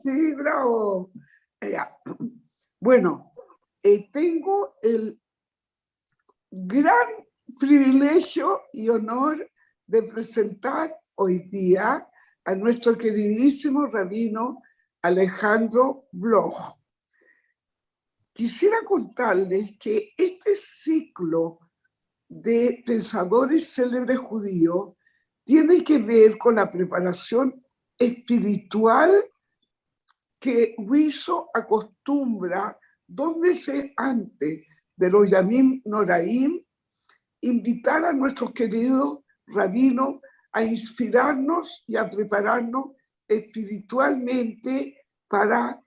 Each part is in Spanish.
Sí, bravo. Ya. Bueno, tengo el gran privilegio y honor de presentar hoy día a nuestro queridísimo rabino Alejandro Bloch. Quisiera contarles que este ciclo de pensadores célebres judíos tiene que ver con la preparación espiritual que Huizo acostumbra 2 meses antes de los Yamim Noraim invitar a nuestros queridos rabinos a inspirarnos y a prepararnos espiritualmente para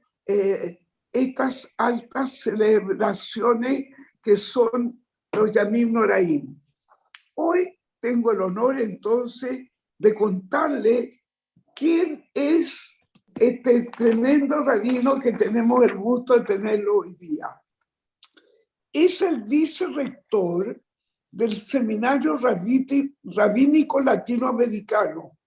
estas altas celebraciones que son los Yamim Noraim. Hoy tengo el honor entonces de contarles quién es este tremendo rabino que tenemos el gusto de tenerlo hoy día. Es el vicerrector del Seminario Rabínico Latinoamericano,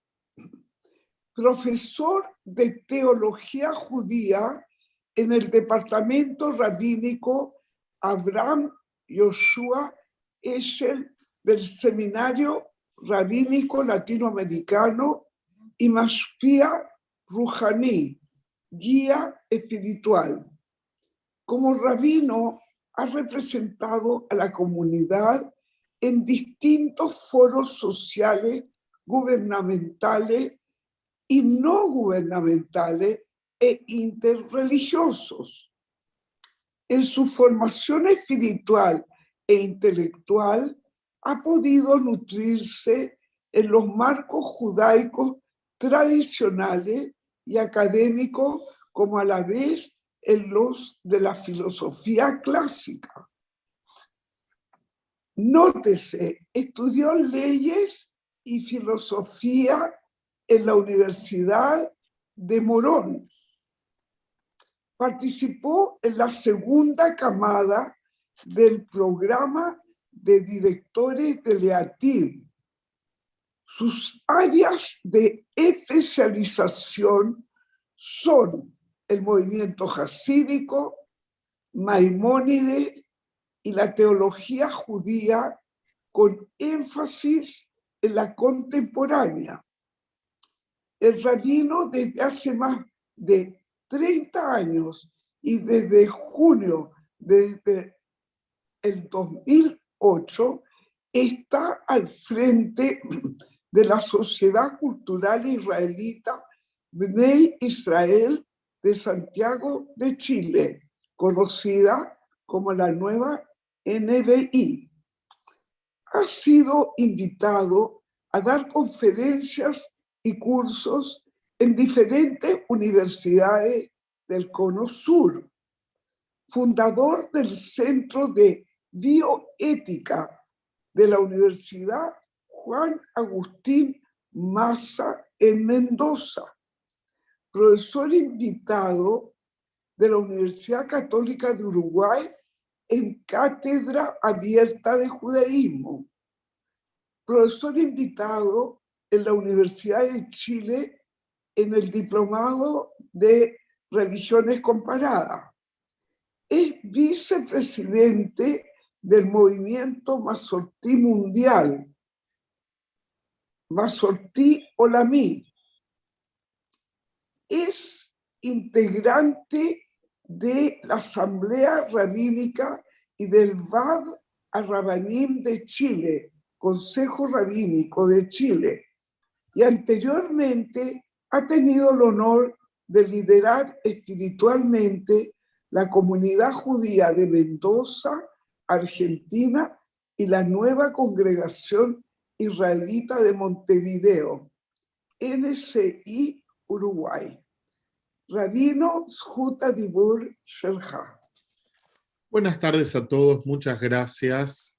profesor de Teología Judía en el Departamento Rabínico Abraham Yoshua Eshel del Seminario Rabínico Latinoamericano y Mashpia Ruhani, guía espiritual. Como rabino, ha representado a la comunidad en distintos foros sociales, gubernamentales y no gubernamentales e interreligiosos. En su formación espiritual e intelectual ha podido nutrirse en los marcos judaicos tradicionales y académicos, como a la vez en los de la filosofía clásica. Nótese, estudió leyes y filosofía en la Universidad de Morón. Participó en la segunda camada del programa de directores de Leatid. Sus áreas de especialización son el movimiento jasídico, Maimónides y la teología judía con énfasis en la contemporánea. El rabino desde hace más de 30 años y desde junio desde el 2008 está al frente de la Sociedad Cultural Israelita Bnei Israel de Santiago de Chile, conocida como la nueva NBI. Ha sido invitado a dar conferencias y cursos en diferentes universidades del Cono Sur. Fundador del Centro de Bioética de la Universidad Juan Agustín Maza en Mendoza. Profesor invitado de la Universidad Católica de Uruguay en Cátedra Abierta de Judaísmo. Profesor invitado en la Universidad de Chile en el Diplomado de Religiones Comparadas. Es vicepresidente del movimiento Masortí Mundial, Masortí Olamí. Es integrante de la Asamblea Rabínica y del Vad Arrabanim de Chile, Consejo Rabínico de Chile, y anteriormente ha tenido el honor de liderar espiritualmente la comunidad judía de Mendoza, Argentina, y la nueva congregación israelita de Montevideo, NCI Uruguay. Rabino Zhut Adibur Shelcha. Buenas tardes a todos, muchas gracias.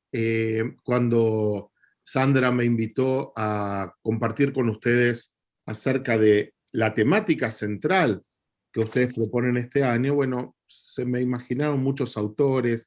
Cuando Sandra me invitó a compartir con ustedes acerca de la temática central que ustedes proponen este año, bueno, se me imaginaron muchos autores,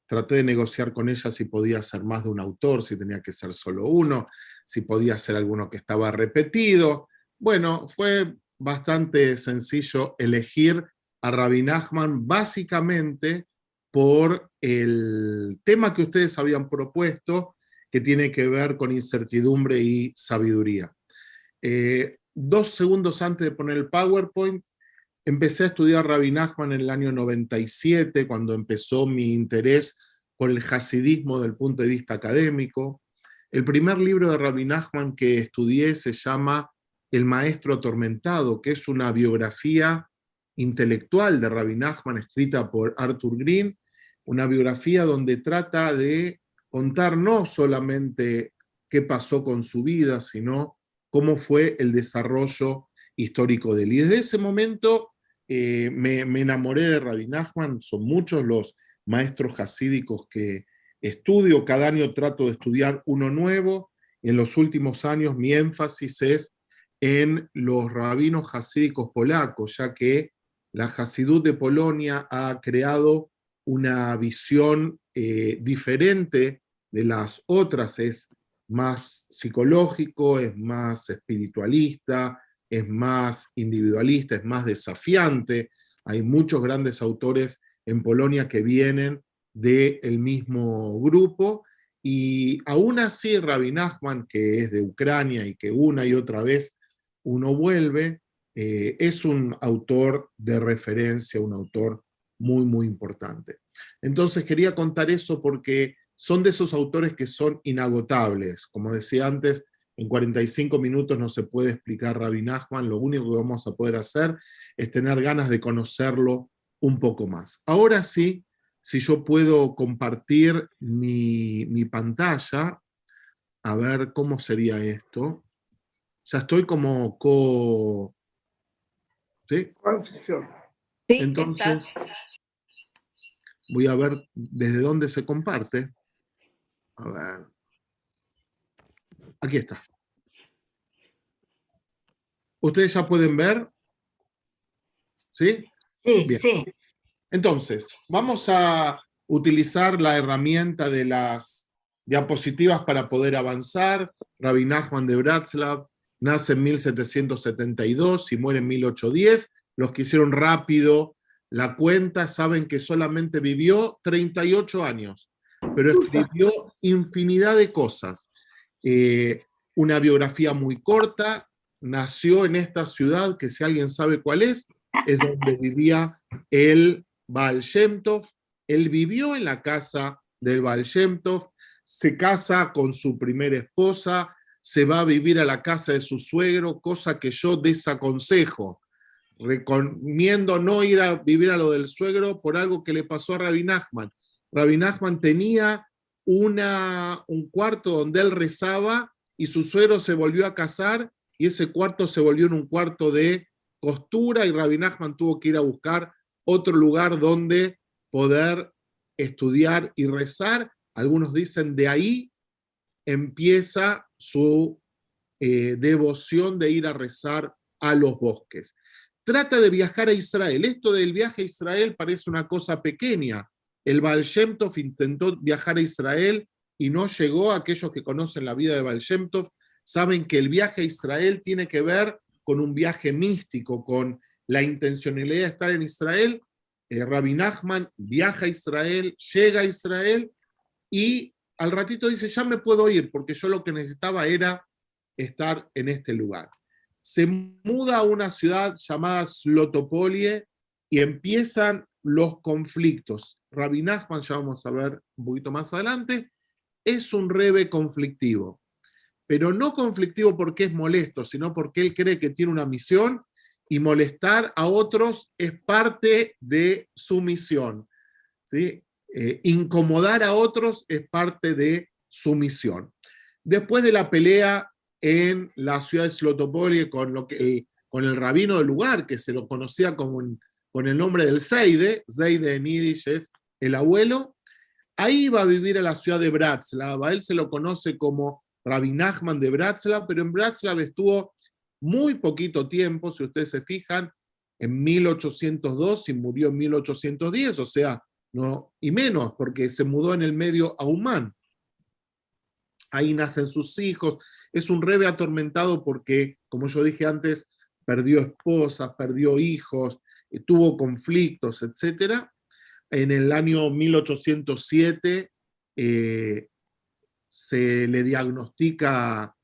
traté de negociar con ella si podía ser más de un autor, si tenía que ser solo uno, si podía ser alguno que estaba repetido. Bueno, fue bastante sencillo elegir a Rabbi Nachman básicamente por el tema que ustedes habían propuesto, que tiene que ver con incertidumbre y sabiduría. 2 segundos antes de poner el PowerPoint, empecé a estudiar Rabbi Nachman en el año 97, cuando empezó mi interés por el hasidismo desde el punto de vista académico. El primer libro de Rabbi Nachman que estudié se llama El Maestro Atormentado, que es una biografía intelectual de Rabbi Nachman escrita por Arthur Green, una biografía donde trata de contar no solamente qué pasó con su vida, sino cómo fue el desarrollo histórico de él. Y desde ese momento me enamoré de Rabbi Nachman. Son muchos los maestros hasídicos que estudio, cada año trato de estudiar uno nuevo. En los últimos años mi énfasis es en los rabinos hasídicos polacos, ya que la Hasidut de Polonia ha creado una visión diferente de las otras, es más psicológico, es más espiritualista, es más individualista, es más desafiante. Hay muchos grandes autores en Polonia que vienen del mismo grupo, y aún así Rabbi Nachman, que es de Ucrania y que una y otra vez uno vuelve, es un autor de referencia, un autor muy, muy importante. Entonces quería contar eso porque son de esos autores que son inagotables. Como decía antes, en 45 minutos no se puede explicar Rabbi Nachman, lo único que vamos a poder hacer es tener ganas de conocerlo un poco más. Ahora sí, si yo puedo compartir mi pantalla, a ver cómo sería esto. Ya estoy como ¿sí? Sí, entonces voy a ver desde dónde se comparte. A ver. Aquí está. ¿Ustedes ya pueden ver? ¿Sí? Sí, bien. Sí. Entonces, vamos a utilizar la herramienta de las diapositivas para poder avanzar. Rabbi Nachman de Bratslav nace en 1772 y muere en 1810. Los que hicieron rápido la cuenta saben que solamente vivió 38 años, pero escribió infinidad de cosas. Una biografía muy corta, nació en esta ciudad, que si alguien sabe cuál es donde vivía el Baal Shem Tov. Él vivió en la casa del Baal Shem Tov, se casa con su primera esposa, se va a vivir a la casa de su suegro, cosa que yo desaconsejo. Recomiendo no ir a vivir a lo del suegro por algo que le pasó a Rabbi Nachman. Rabbi Nachman tenía un cuarto donde él rezaba y su suegro se volvió a casar y ese cuarto se volvió en un cuarto de costura y Rabbi Nachman tuvo que ir a buscar otro lugar donde poder estudiar y rezar. Algunos dicen de ahí empieza su devoción de ir a rezar a los bosques. Trata de viajar a Israel. Esto del viaje a Israel parece una cosa pequeña. El Baal Shem Tov intentó viajar a Israel y no llegó. Aquellos que conocen la vida de Baal Shem Tov saben que el viaje a Israel tiene que ver con un viaje místico, con la intencionalidad de estar en Israel. Rabbi Nachman viaja a Israel, llega a Israel y al ratito dice, ya me puedo ir, porque yo lo que necesitaba era estar en este lugar. Se muda a una ciudad llamada Slotopolie y empiezan los conflictos. Rabbi Nachman, ya vamos a ver un poquito más adelante, es un rebbe conflictivo. Pero no conflictivo porque es molesto, sino porque él cree que tiene una misión y molestar a otros es parte de su misión. ¿Sí? Incomodar a otros es parte de su misión. Después de la pelea en la ciudad de Slotopolie con el rabino del lugar, que se lo conocía con el nombre del Zeide en Yiddish es el abuelo, ahí iba a vivir a la ciudad de Bratslav. A él se lo conoce como Rabbi Nachman de Bratslav, pero en Bratslav estuvo muy poquito tiempo, si ustedes se fijan, en 1802 y murió en 1810, o sea, no, y menos, porque se mudó en el medio a Umán. Ahí nacen sus hijos. Es un rebbe atormentado porque, como yo dije antes, perdió esposas, perdió hijos, tuvo conflictos, etc. En el año 1807 se le diagnostica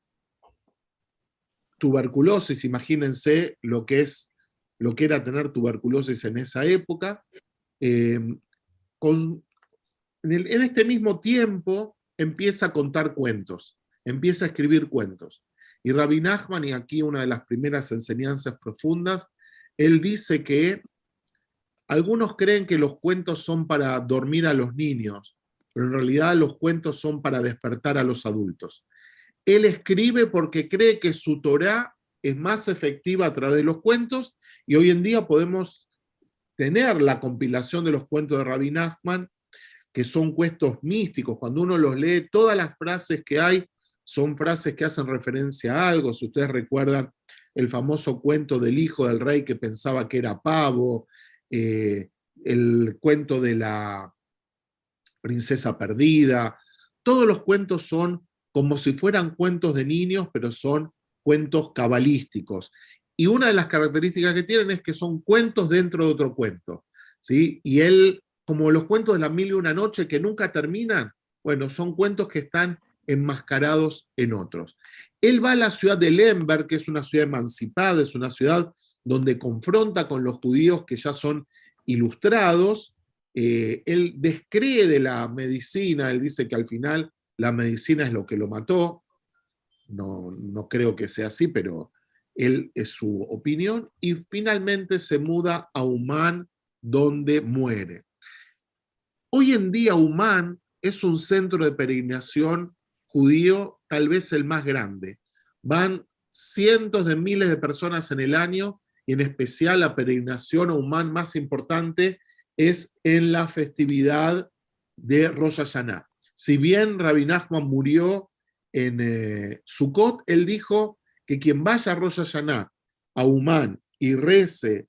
tuberculosis. Imagínense lo que era tener tuberculosis en esa época. En este mismo tiempo empieza a contar cuentos, empieza a escribir cuentos. Y Rabbi Nachman, y aquí una de las primeras enseñanzas profundas, él dice que algunos creen que los cuentos son para dormir a los niños, pero en realidad los cuentos son para despertar a los adultos. Él escribe porque cree que su Torá es más efectiva a través de los cuentos, y hoy en día podemos tener la compilación de los cuentos de Rabbi Nachman, que son cuentos místicos. Cuando uno los lee, todas las frases que hay son frases que hacen referencia a algo. Si ustedes recuerdan el famoso cuento del hijo del rey que pensaba que era pavo, el cuento de la princesa perdida, todos los cuentos son como si fueran cuentos de niños, pero son cuentos cabalísticos. Y una de las características que tienen es que son cuentos dentro de otro cuento, ¿sí? Y él, como los cuentos de la mil y una noche que nunca terminan, bueno, son cuentos que están enmascarados en otros. Él va a la ciudad de Lemberg, que es una ciudad emancipada, es una ciudad donde confronta con los judíos que ya son ilustrados. Él descree de la medicina, él dice que al final la medicina es lo que lo mató. No creo que sea así, pero él es su opinión, y finalmente se muda a Uman, donde muere. Hoy en día Uman es un centro de peregrinación judío, tal vez el más grande. Van cientos de miles de personas en el año, y en especial la peregrinación a Uman más importante es en la festividad de Rosh Hashanah. Si bien Rabbi Nachman murió en Sukkot, él dijo que quien vaya a Rosh Hashanah, a Uman, y rece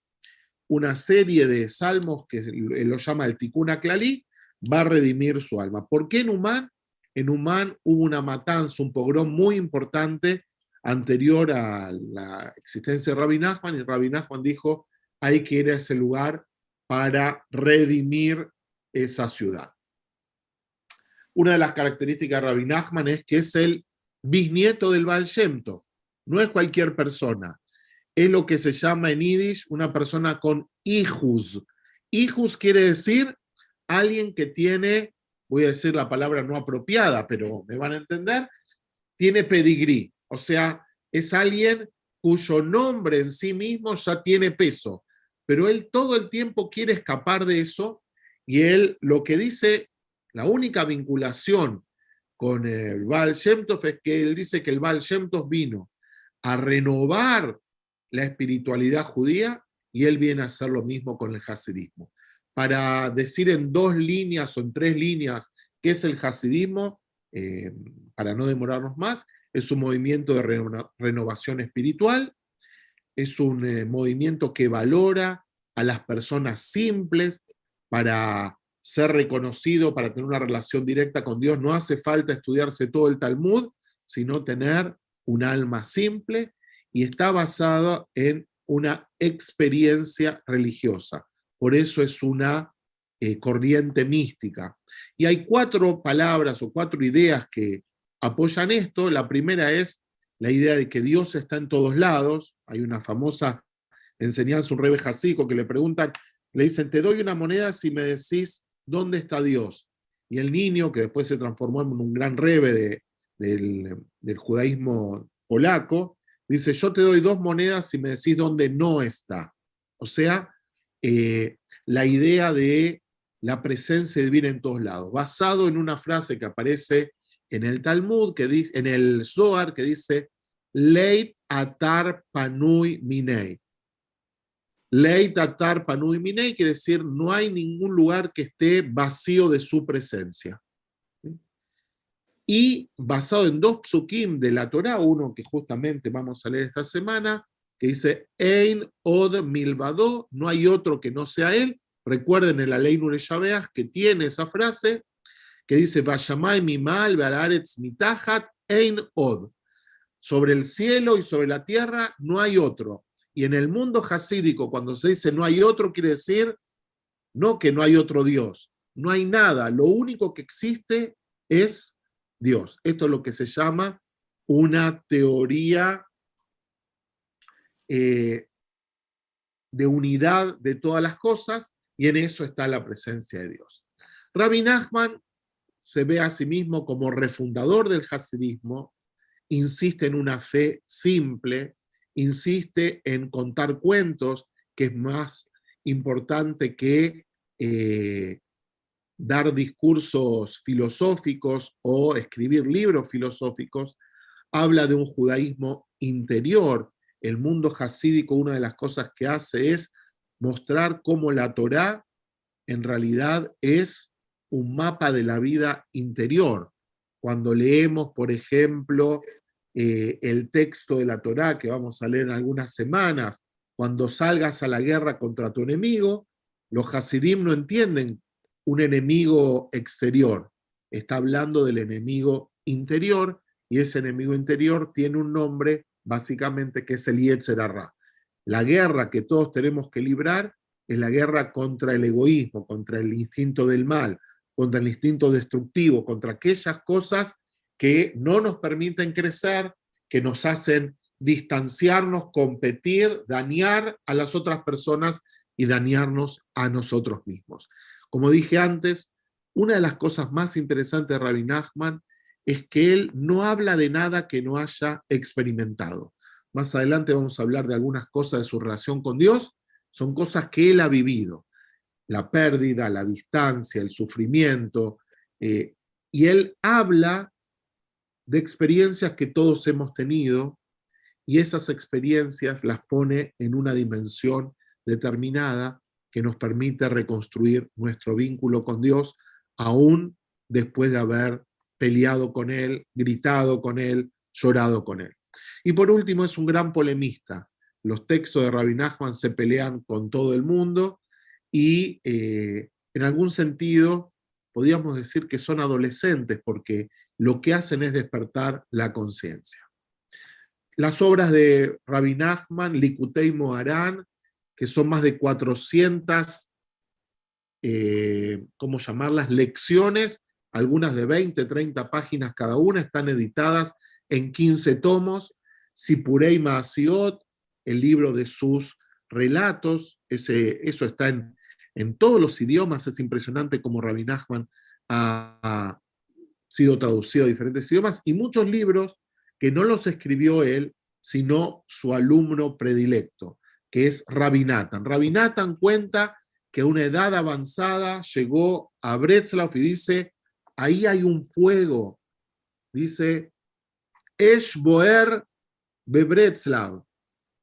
una serie de salmos que él lo llama el Tikkun HaKlali, va a redimir su alma. ¿Por qué en Uman? En Uman hubo una matanza, un pogrom muy importante anterior a la existencia de Rabbi Nachman, y Rabbi Nachman dijo, hay que ir a ese lugar para redimir esa ciudad. Una de las características de Rabbi Nachman es que es el bisnieto del Baal Shem Tov. No es cualquier persona. Es lo que se llama en Yiddish una persona con hijos. Hijos quiere decir alguien que tiene, voy a decir la palabra no apropiada, pero me van a entender, tiene pedigrí. O sea, es alguien cuyo nombre en sí mismo ya tiene peso. Pero él todo el tiempo quiere escapar de eso, y él lo que dice, la única vinculación con el Baal Shem Tov es que él dice que el Baal Shem Tov vino a renovar la espiritualidad judía, y él viene a hacer lo mismo con el hasidismo. Para decir en 2 líneas o en 3 líneas qué es el hasidismo, para no demorarnos más, es un movimiento de renovación espiritual, es un movimiento que valora a las personas simples. Para ser reconocido, para tener una relación directa con Dios, no hace falta estudiarse todo el Talmud, sino tener un alma simple, y está basado en una experiencia religiosa. Por eso es una corriente mística. Y hay 4 palabras o 4 ideas que apoyan esto. La primera es la idea de que Dios está en todos lados. Hay una famosa enseñanza, un rebe jasíco, que le preguntan, le dicen, te doy una moneda si me decís dónde está Dios. Y el niño, que después se transformó en un gran rebe del judaísmo polaco, dice, yo te doy 2 monedas si me decís dónde no está. O sea, la idea de la presencia divina en todos lados, basado en una frase que aparece en el Talmud, en el Zohar, que dice, Leit atar panui minei. Leit atar panui minei quiere decir, no hay ningún lugar que esté vacío de su presencia. Y basado en 2 psukim de la Torá, uno que justamente vamos a leer esta semana, que dice, Ein od milvado, no hay otro que no sea él. Recuerden en la ley Nure Shabeach que tiene esa frase, que dice, Vayamai mimal ve'alaretz mitahat ein od. Sobre el cielo y sobre la tierra no hay otro. Y en el mundo jasídico, cuando se dice no hay otro, quiere decir no que no hay otro Dios, no hay nada, lo único que existe es Dios. Esto es lo que se llama una teoría de unidad de todas las cosas, y en eso está la presencia de Dios. Rabbi Nachman se ve a sí mismo como refundador del hasidismo, insiste en una fe simple, insiste en contar cuentos, que es más importante que dar discursos filosóficos o escribir libros filosóficos. Habla de un judaísmo interior. El mundo jasídico, una de las cosas que hace es mostrar cómo la Torá en realidad es un mapa de la vida interior. Cuando leemos, por ejemplo, el texto de la Torá, que vamos a leer en algunas semanas, cuando salgas a la guerra contra tu enemigo, los hasidim no entienden un enemigo exterior, está hablando del enemigo interior, y ese enemigo interior tiene un nombre, básicamente, que es el Yetzer Hará. La guerra que todos tenemos que librar es la guerra contra el egoísmo, contra el instinto del mal, contra el instinto destructivo, contra aquellas cosas que no nos permiten crecer, que nos hacen distanciarnos, competir, dañar a las otras personas y dañarnos a nosotros mismos. Como dije antes, una de las cosas más interesantes de Rabbi Nachman es que él no habla de nada que no haya experimentado. Más adelante vamos a hablar de algunas cosas de su relación con Dios, son cosas que él ha vivido. La pérdida, la distancia, el sufrimiento, y él habla de experiencias que todos hemos tenido, y esas experiencias las pone en una dimensión determinada que nos permite reconstruir nuestro vínculo con Dios, aún después de haber peleado con Él, gritado con Él, llorado con Él. Y por último, es un gran polemista. Los textos de Rabbi Nachman se pelean con todo el mundo, y en algún sentido podríamos decir que son adolescentes, porque lo que hacen es despertar la conciencia. Las obras de Rabbi Nachman, Likutei Moharan, que son más de 400, ¿cómo llamarlas?, lecciones, algunas de 20, 30 páginas cada una, están editadas en 15 tomos. Sipurei Maasiot, el libro de sus relatos, eso está en todos los idiomas. Es impresionante cómo Rabbi Nachman ha sido traducido a diferentes idiomas, y muchos libros que no los escribió él, sino su alumno predilecto, que es Rabbi Natan. Rabbi Natan cuenta que a una edad avanzada llegó a Breslov y dice, ahí hay un fuego, dice, Esh Boer be Breslav,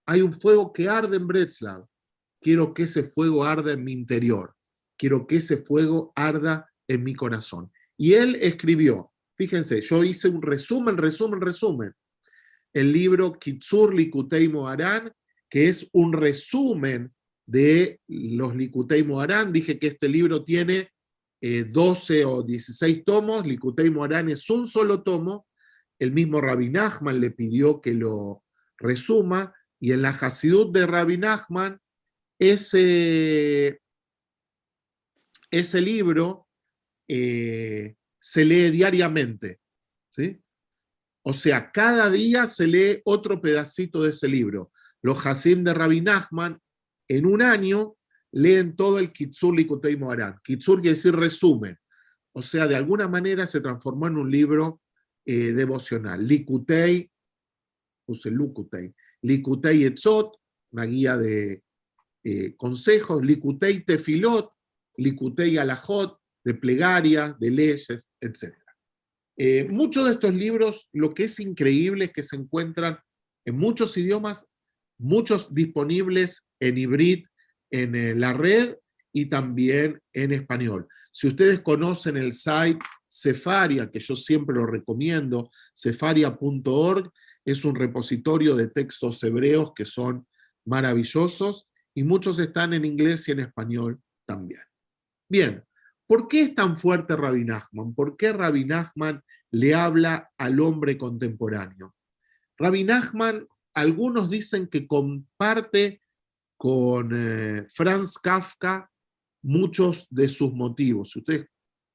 hay un fuego que arde en Breslav, quiero que ese fuego arda en mi interior, quiero que ese fuego arda en mi corazón. Y él escribió, fíjense, yo hice un resumen, el libro Kitzur Likutei Moharan, que es un resumen de los Likutei Moharan. Dije que este libro tiene 12 o 16 tomos, Likutei Moharan es un solo tomo. El mismo Rabbi Nachman le pidió que lo resuma, y en la Hasidut de Rabbi Nachman, ese libro se lee diariamente, ¿sí? O sea, cada día se lee otro pedacito de ese libro. Los Hasim de Rabbi Nachman, en un año, leen todo el Kitzur Likutei Moharan. Kitzur quiere decir resumen. O sea, de alguna manera se transformó en un libro devocional. Likutei, puse Lukutei. Likutei Etzot, una guía de consejos. Likutei Tefilot, Likutei Alajot, de plegarias, de leyes, etc. Muchos de estos libros, lo que es increíble es que se encuentran en muchos idiomas, muchos disponibles en hibrid, en la red, y también en español. Si ustedes conocen el site Sefaria, que yo siempre lo recomiendo, sefaria.org, es un repositorio de textos hebreos que son maravillosos, y muchos están en inglés y en español también. Bien, ¿por qué es tan fuerte Rabbi Nachman? ¿Por qué Rabbi Nachman le habla al hombre contemporáneo? Rabbi Nachman algunos dicen que comparte con Franz Kafka muchos de sus motivos. Si ustedes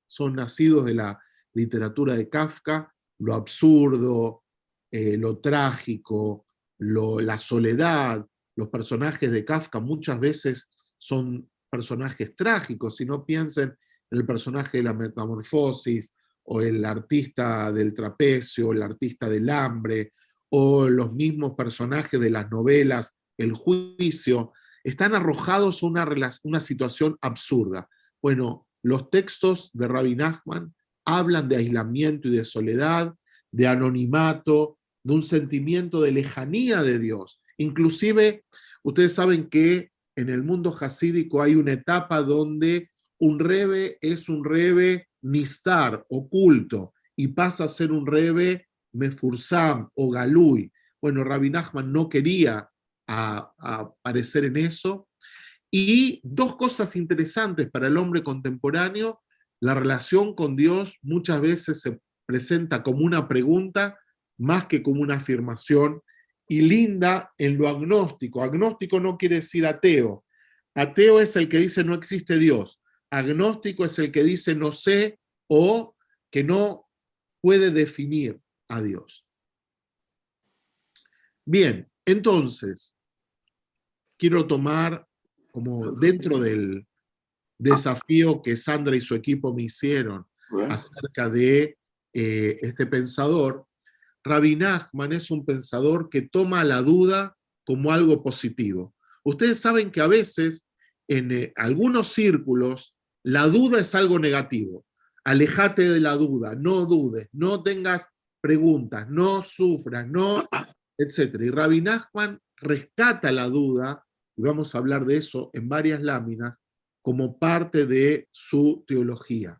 son nacidos de la literatura de Kafka, lo absurdo, lo trágico, la soledad, los personajes de Kafka muchas veces son personajes trágicos. Si no, piensen en el personaje de la Metamorfosis, o el artista del trapecio, el artista del hambre, o los mismos personajes de las novelas El Juicio, están arrojados a una situación absurda. Bueno, los textos de Rabbi Nachman hablan de aislamiento y de soledad, de anonimato, de un sentimiento de lejanía de Dios. Inclusive, ustedes saben que en el mundo jasídico hay una etapa donde un rebe es un rebe nistar, oculto, y pasa a ser un rebe mefursam o galui. Bueno, Rabbi Nachman no quería aparecer en eso. Y dos cosas interesantes para el hombre contemporáneo: la relación con Dios muchas veces se presenta como una pregunta más que como una afirmación, y linda en lo agnóstico. Agnóstico no quiere decir ateo. Ateo es el que dice no existe Dios. Agnóstico es el que dice no sé, o que no puede definir a Dios. Bien, entonces, quiero tomar como dentro del desafío que Sandra y su equipo me hicieron acerca de este pensador. Rabbi Nachman es un pensador que toma la duda como algo positivo. Ustedes saben que a veces en algunos círculos la duda es algo negativo. Alejate de la duda, no dudes, no tengas preguntas, no sufras, no, etc. Y Rabbi Nachman rescata la duda, y vamos a hablar de eso en varias láminas, como parte de su teología.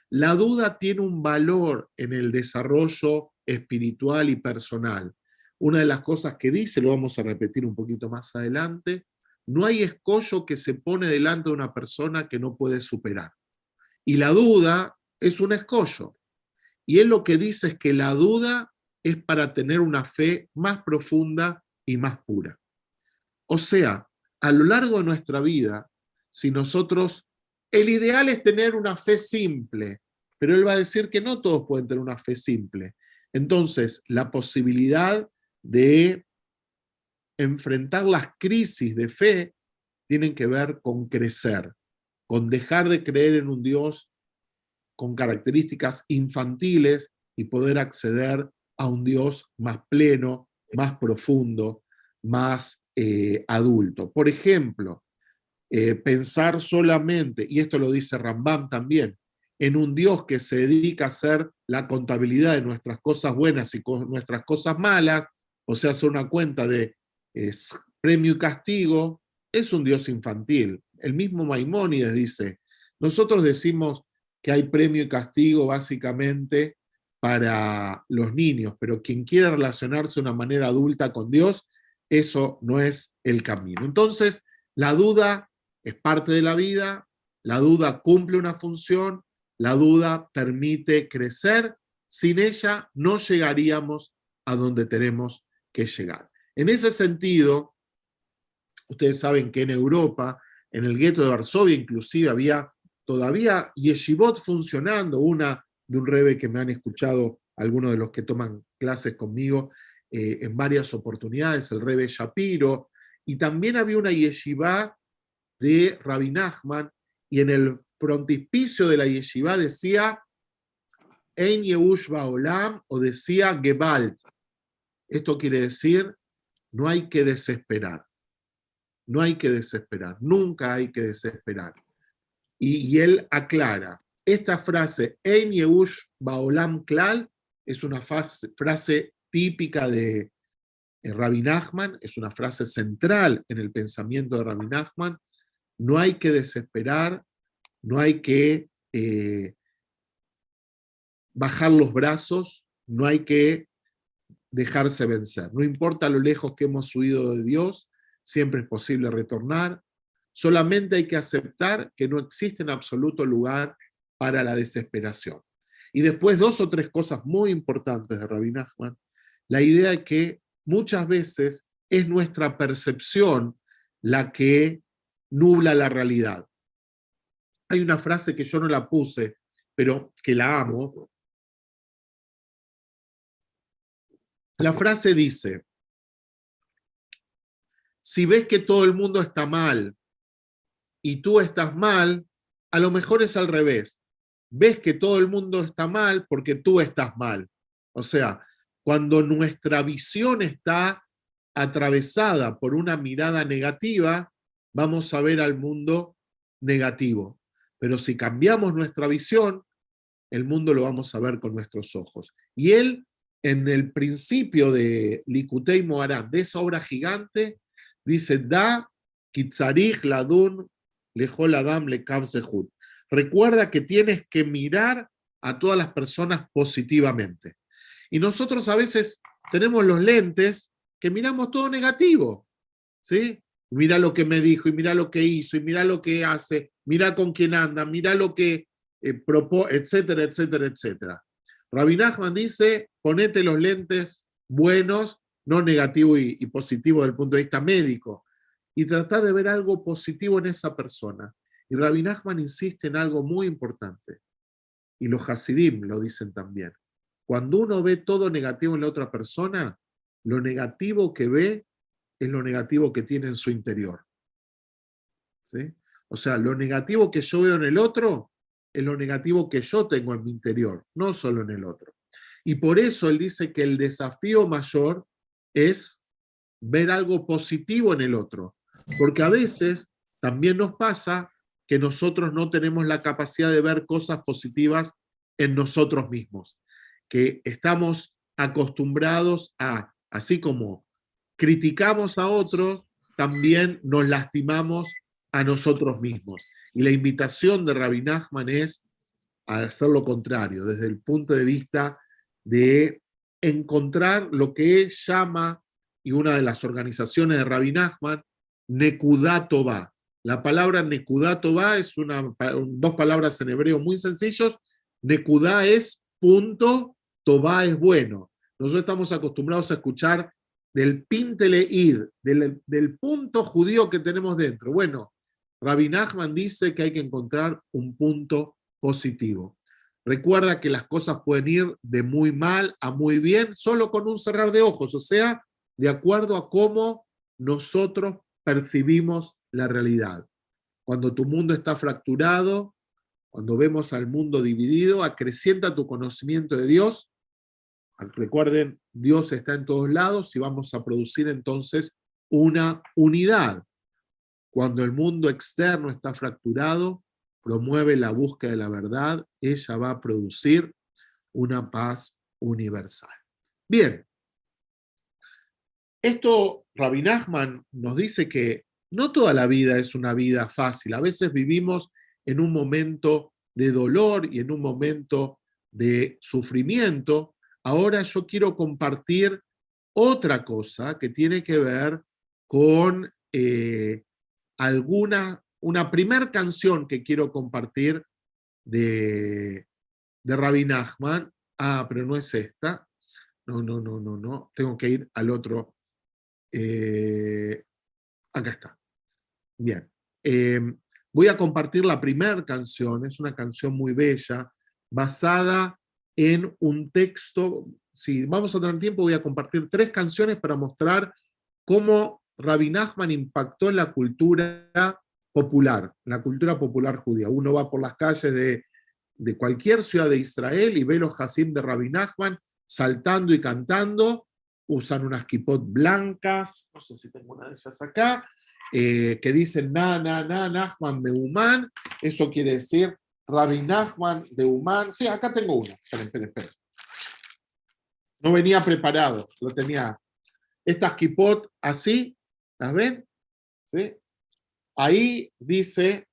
La duda tiene un valor en el desarrollo espiritual y personal. Una de las cosas que dice, lo vamos a repetir un poquito más adelante: no hay escollo que se pone delante de una persona que no puede superar. Y la duda es un escollo. Y él lo que dice es que la duda es para tener una fe más profunda y más pura. O sea, a lo largo de nuestra vida, si nosotros, el ideal es tener una fe simple, pero él va a decir que no todos pueden tener una fe simple. Entonces, la posibilidad de enfrentar las crisis de fe tienen que ver con crecer, con dejar de creer en un Dios con características infantiles y poder acceder a un Dios más pleno, más profundo, más adulto. Por ejemplo, pensar solamente, y esto lo dice Rambam también, en un Dios que se dedica a hacer la contabilidad de nuestras cosas buenas y nuestras cosas malas, o sea, hacer una cuenta de premio y castigo, es un Dios infantil. El mismo Maimónides dice, nosotros decimos que hay premio y castigo básicamente para los niños, pero quien quiera relacionarse de una manera adulta con Dios, eso no es el camino. Entonces, la duda es parte de la vida, la duda cumple una función, la duda permite crecer, sin ella no llegaríamos a donde tenemos que llegar. En ese sentido, ustedes saben que en Europa, en el gueto de Varsovia inclusive, había todavía yeshivot funcionando, una de un rebe que me han escuchado algunos de los que toman clases conmigo en varias oportunidades, el rebe Shapiro, y también había una yeshivá de Rabbi Nachman, y en el frontispicio de la yeshivá decía Ein Yehush Ba'olam, o decía Gebalt. Esto quiere decir, no hay que desesperar. No hay que desesperar, nunca hay que desesperar. Y él aclara, esta frase, Ein Yehush Ba'olam Klal, es una frase típica de Rabbi Nachman, es una frase central en el pensamiento de Rabbi Nachman. No hay que desesperar, no hay que bajar los brazos, no hay que dejarse vencer. No importa lo lejos que hemos huido de Dios, siempre es posible retornar. Solamente hay que aceptar que no existe en absoluto lugar para la desesperación. Y después dos o tres cosas muy importantes de Rabbi Nachman. La idea de que muchas veces es nuestra percepción la que nubla la realidad. Hay una frase que yo no la puse, pero que la amo. La frase dice: si ves que todo el mundo está mal y tú estás mal, a lo mejor es al revés. Ves que todo el mundo está mal porque tú estás mal. O sea, cuando nuestra visión está atravesada por una mirada negativa, vamos a ver al mundo negativo. Pero si cambiamos nuestra visión, el mundo lo vamos a ver con nuestros ojos. Y él, en el principio de Likutei Moharan, de esa obra gigante, dice: Da kitzarich ladun lejol adam lekav zehut. Recuerda que tienes que mirar a todas las personas positivamente. Y nosotros a veces tenemos los lentes que miramos todo negativo, ¿sí? Mira lo que me dijo, y mira lo que hizo, y mira lo que hace, mira con quién anda, mira lo que propone, etcétera, etcétera, etcétera. Rabbi Nachman dice: ponete los lentes buenos, no negativo y positivo desde el punto de vista médico, y trata de ver algo positivo en esa persona. Y Rabbi Nachman insiste en algo muy importante, y los Hasidim lo dicen también. Cuando uno ve todo negativo en la otra persona, lo negativo que ve es lo negativo que tiene en su interior. ¿Sí? O sea, lo negativo que yo veo en el otro es lo negativo que yo tengo en mi interior, no solo en el otro. Y por eso él dice que el desafío mayor es ver algo positivo en el otro, porque a veces también nos pasa que nosotros no tenemos la capacidad de ver cosas positivas en nosotros mismos, que estamos acostumbrados a, así como criticamos a otros, también nos lastimamos a nosotros mismos. Y la invitación de Rabbi Nachman es a hacer lo contrario, desde el punto de vista de encontrar lo que él llama, y una de las organizaciones de Rabbi Nachman, Nekudá Tová. La palabra Nekudá Tová es dos palabras en hebreo muy sencillos. Nekudá es punto, Tová es bueno. Nosotros estamos acostumbrados a escuchar del Pintele-Id, del punto judío que tenemos dentro. Bueno, Rabbi Nachman dice que hay que encontrar un punto positivo. Recuerda que las cosas pueden ir de muy mal a muy bien solo con un cerrar de ojos, o sea, de acuerdo a cómo nosotros percibimos la realidad. Cuando tu mundo está fracturado, cuando vemos al mundo dividido, acrecienta tu conocimiento de Dios. Recuerden, Dios está en todos lados y vamos a producir entonces una unidad. Cuando el mundo externo está fracturado, promueve la búsqueda de la verdad, ella va a producir una paz universal. Bien, esto Rabbi Nachman nos dice que no toda la vida es una vida fácil, a veces vivimos en un momento de dolor y en un momento de sufrimiento. Ahora yo quiero compartir otra cosa que tiene que ver con una primer canción que quiero compartir de Rabbi Nachman. Ah, pero no es esta. No. Tengo que ir al otro. Acá está. Bien. Voy a compartir la primera canción. Es una canción muy bella, basada en un texto. Si vamos a tener tiempo, voy a compartir 3 canciones para mostrar cómo Rabbi Nachman impactó en la cultura popular judía. Uno va por las calles de cualquier ciudad de Israel y ve los Hasim de Rabbi Nachman saltando y cantando. Usan unas kipot blancas, no sé si tengo una de ellas acá, que dicen Nachman de Uman. Eso quiere decir Rabbi Nachman de Uman. Sí, acá tengo una. Esperen. No venía preparado, lo tenía. Estas kipot así, ¿las ven? ¿Sí? Ahí dice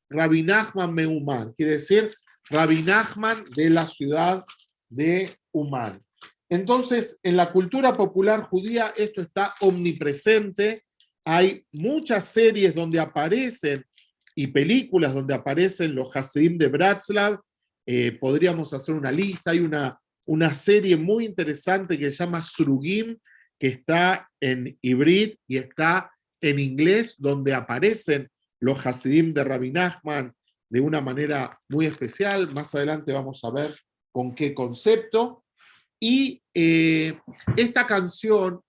Rabbi Nachman de Uman, quiere decir Rabbi Nachman de la ciudad de Uman. Entonces, en la cultura popular judía esto está omnipresente. Hay muchas series donde aparecen y películas donde aparecen los Hasidim de Bratslav. Podríamos hacer una lista. Hay una serie muy interesante que se llama Surugim, que está en Ivrit y está en inglés, donde aparecen los Hasidim de Rabbi Nachman de una manera muy especial. Más adelante vamos a ver con qué concepto. Y esta canción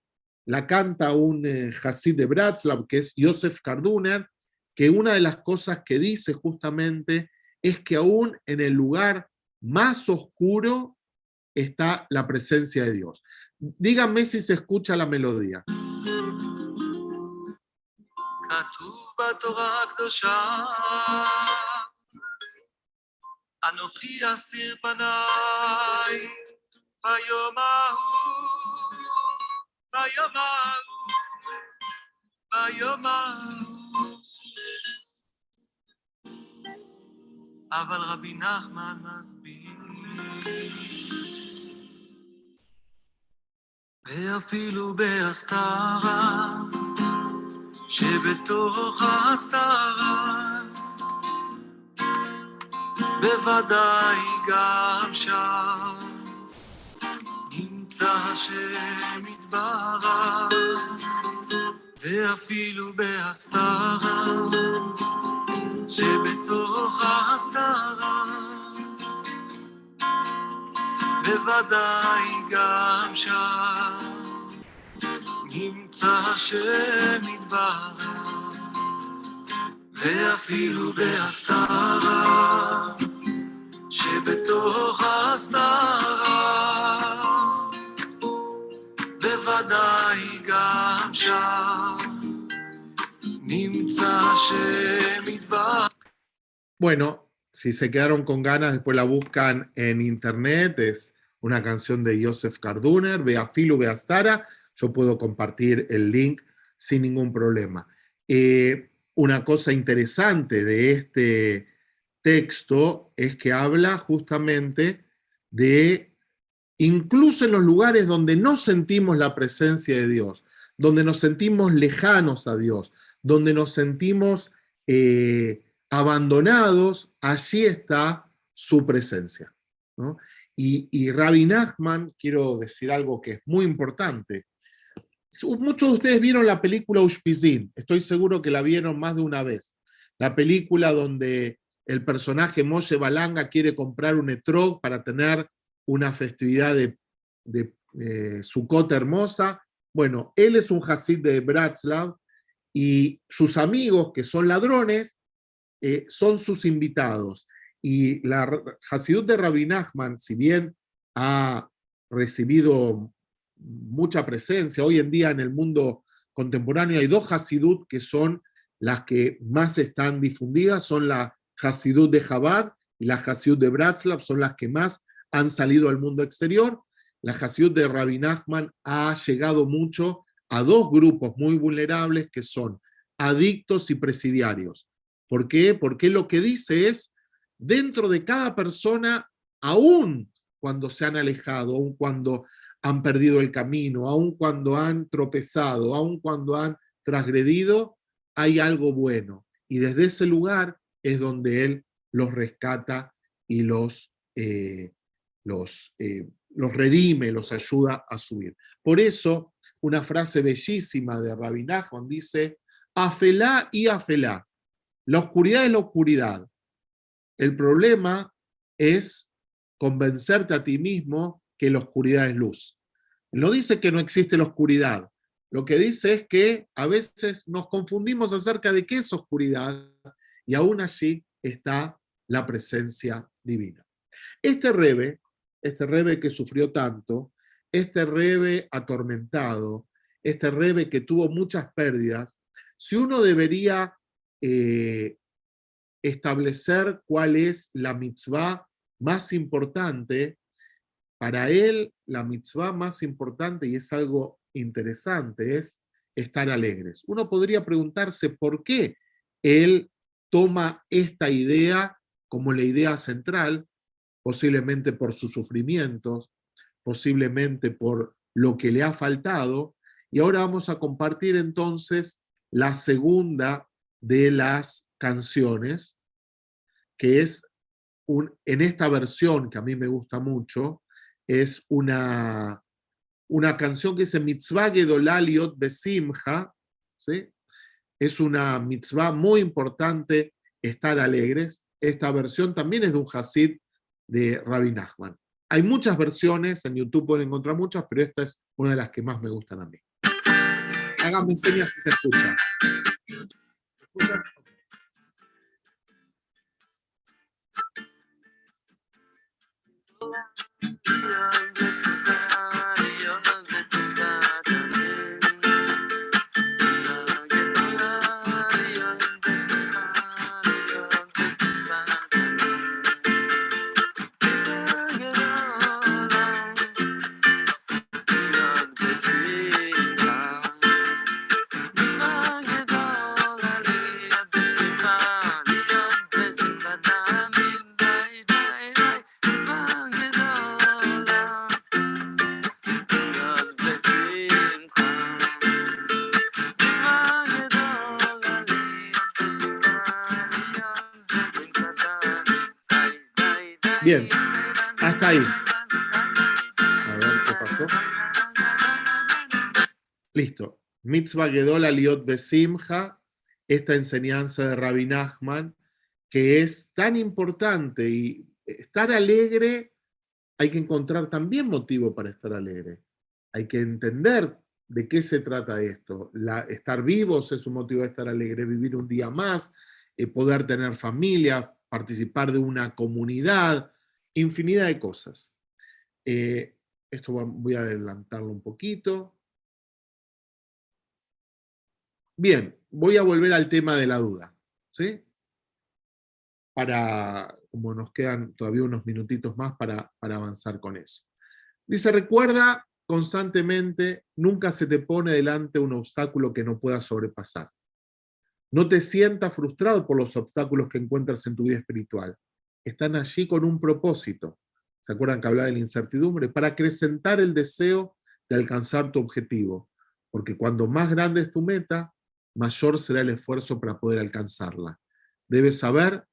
la canta un Hasid de Bratslav, que es Yosef Karduner, que una de las cosas que dice justamente es que aún en el lugar más oscuro está la presencia de Dios. Díganme si se escucha la melodía. אבל רבי נחמן מסביר ואפילו בהסתרה שבתוך ההסתרה בוודאי גם שם נמצא השם יתברך ואפילו בהסתרה שבתוך ההסתרה בוודאי גם שם נמצא השם יתברך ואפילו בהסתרה שבתוך ההסתרה בוודאי גם שם נמצא השם יתברך. Bueno, si se quedaron con ganas, después la buscan en internet, es una canción de Yosef Karduner, Beafilu Beastara, yo puedo compartir el link sin ningún problema. Una cosa interesante de este texto es que habla justamente de, incluso en los lugares donde no sentimos la presencia de Dios, donde nos sentimos lejanos a Dios, donde nos sentimos abandonados, allí está su presencia, ¿no? Y Rabbi Nachman, quiero decir algo que es muy importante. Muchos de ustedes vieron la película Ushpizin, estoy seguro que la vieron más de una vez. La película donde el personaje Moshe Balanga quiere comprar un etrog para tener una festividad de Sukkot hermosa. Bueno, él es un Hasid de Bratslav y sus amigos, que son ladrones, son sus invitados. Y la Hasidut de Rabbi Nachman, si bien ha recibido mucha presencia, hoy en día en el mundo contemporáneo hay dos Hasidut que son las que más están difundidas, son la Hasidut de Chabad y la Hasidut de Bratslav, son las que más han salido al mundo exterior. La Hasidut de Rabbi Nachman ha llegado mucho a dos grupos muy vulnerables que son adictos y presidiarios. ¿Por qué? Porque lo que dice es, dentro de cada persona, aún cuando se han alejado, aún cuando han perdido el camino, aún cuando han tropezado, aún cuando han transgredido, hay algo bueno. Y desde ese lugar es donde él los rescata y los redime, los ayuda a subir. Por eso, una frase bellísima de Rabbi Nachman dice, afelá y afelá. La oscuridad es la oscuridad. El problema es convencerte a ti mismo que la oscuridad es luz. No dice que no existe la oscuridad. Lo que dice es que a veces nos confundimos acerca de qué es oscuridad y aún allí está la presencia divina. Este Rebbe que sufrió tanto, este Rebbe atormentado, este Rebbe que tuvo muchas pérdidas, si uno debería establecer cuál es la mitzvah más importante, para él la mitzvah más importante, y es algo interesante, es estar alegres. Uno podría preguntarse por qué él toma esta idea como la idea central, posiblemente por sus sufrimientos, posiblemente por lo que le ha faltado, y ahora vamos a compartir entonces la segunda de las canciones, que es, en esta versión que a mí me gusta mucho, es una una canción que dice Mitzvah Gedolá Liot Besimcha, ¿sí? Es una mitzvah muy importante estar alegres. Esta versión también es de un Hasid de Rabbi Nachman. Hay muchas versiones, en YouTube pueden encontrar muchas, pero esta es una de las que más me gustan a mí. Háganme señas si se escucha. ¿Se escucha? Bien, hasta ahí. A ver qué pasó. Listo. Mitzvah Gedola Liot Besimcha, esta enseñanza de Rabbi Nachman, que es tan importante, y estar alegre, hay que encontrar también motivo para estar alegre. Hay que entender de qué se trata esto. Estar vivos es un motivo de estar alegre, vivir un día más, poder tener familia, participar de una comunidad, infinidad de cosas. Esto voy a adelantarlo un poquito. Bien, voy a volver al tema de la duda, ¿sí? Como nos quedan todavía unos minutitos más para avanzar con eso. Dice, recuerda constantemente, nunca se te pone delante un obstáculo que no puedas sobrepasar. No te sientas frustrado por los obstáculos que encuentras en tu vida espiritual. Están allí con un propósito. ¿Se acuerdan que hablaba de la incertidumbre? Para acrecentar el deseo de alcanzar tu objetivo. Porque cuando más grande es tu meta, mayor será el esfuerzo para poder alcanzarla. Debes saber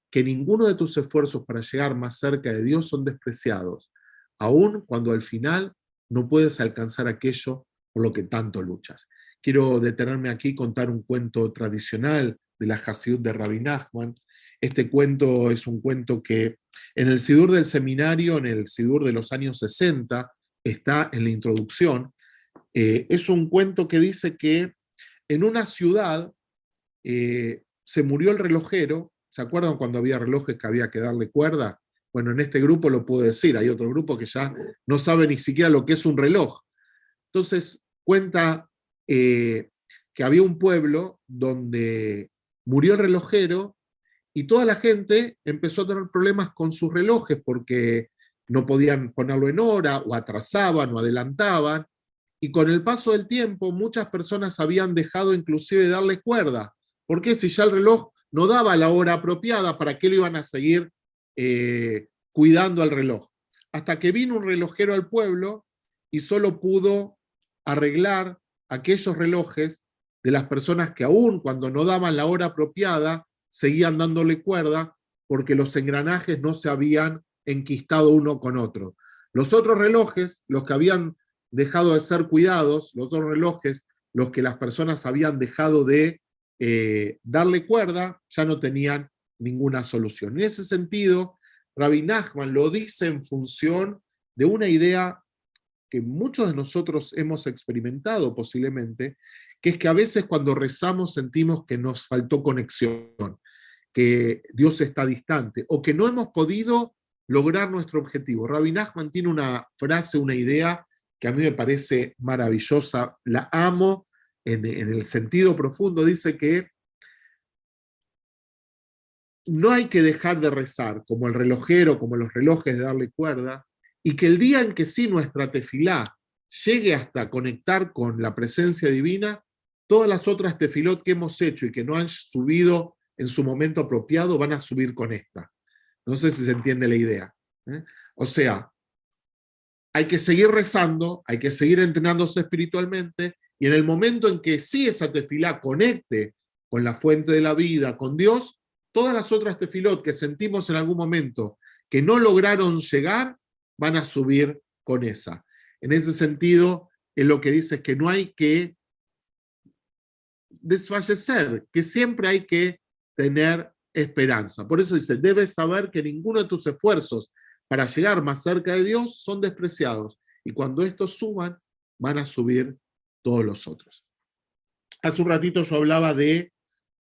que ninguno de tus esfuerzos para llegar más cerca de Dios son despreciados, aun cuando al final no puedes alcanzar aquello por lo que tanto luchas. Quiero detenerme aquí y contar un cuento tradicional de la Hasidut de Rabbi Nachman. Este cuento es un cuento que en el Sidur del seminario, en el Sidur de los años 60, está en la introducción. Es un cuento que dice que en una ciudad se murió el relojero. ¿Se acuerdan cuando había relojes que había que darle cuerda? Bueno, en este grupo lo puedo decir, hay otro grupo que ya no sabe ni siquiera lo que es un reloj. Entonces cuenta que había un pueblo donde murió el relojero y toda la gente empezó a tener problemas con sus relojes porque no podían ponerlo en hora, o atrasaban, o adelantaban, y con el paso del tiempo muchas personas habían dejado inclusive de darle cuerda. ¿Por qué? Si ya el reloj no daba la hora apropiada, ¿para qué lo iban a seguir cuidando al reloj? Hasta que vino un relojero al pueblo y solo pudo arreglar aquellos relojes de las personas que aún cuando no daban la hora apropiada, seguían dándole cuerda porque los engranajes no se habían enquistado uno con otro. Los otros relojes, los que habían dejado de ser cuidados, los otros relojes, los que las personas habían dejado de darle cuerda, ya no tenían ninguna solución. En ese sentido, Rabbi Nachman lo dice en función de una idea que muchos de nosotros hemos experimentado posiblemente, que es que a veces cuando rezamos sentimos que nos faltó conexión, que Dios está distante, o que no hemos podido lograr nuestro objetivo. Rabbi Nachman tiene una frase, una idea que a mí me parece maravillosa, la amo en el sentido profundo. Dice que no hay que dejar de rezar, como el relojero, como los relojes de darle cuerda, y que el día en que sí nuestra tefilá llegue hasta conectar con la presencia divina, todas las otras tefilot que hemos hecho y que no han subido en su momento apropiado, van a subir con esta. No sé si se entiende la idea. O sea, hay que seguir rezando, hay que seguir entrenándose espiritualmente, y en el momento en que sí esa tefilá conecte con la fuente de la vida, con Dios, todas las otras tefilot que sentimos en algún momento que no lograron llegar, van a subir con esa. En ese sentido, él lo que dice es que no hay que desfallecer, que siempre hay que tener esperanza. Por eso dice, debes saber que ninguno de tus esfuerzos para llegar más cerca de Dios son despreciados, y cuando estos suban, van a subir todos los otros. Hace un ratito yo hablaba de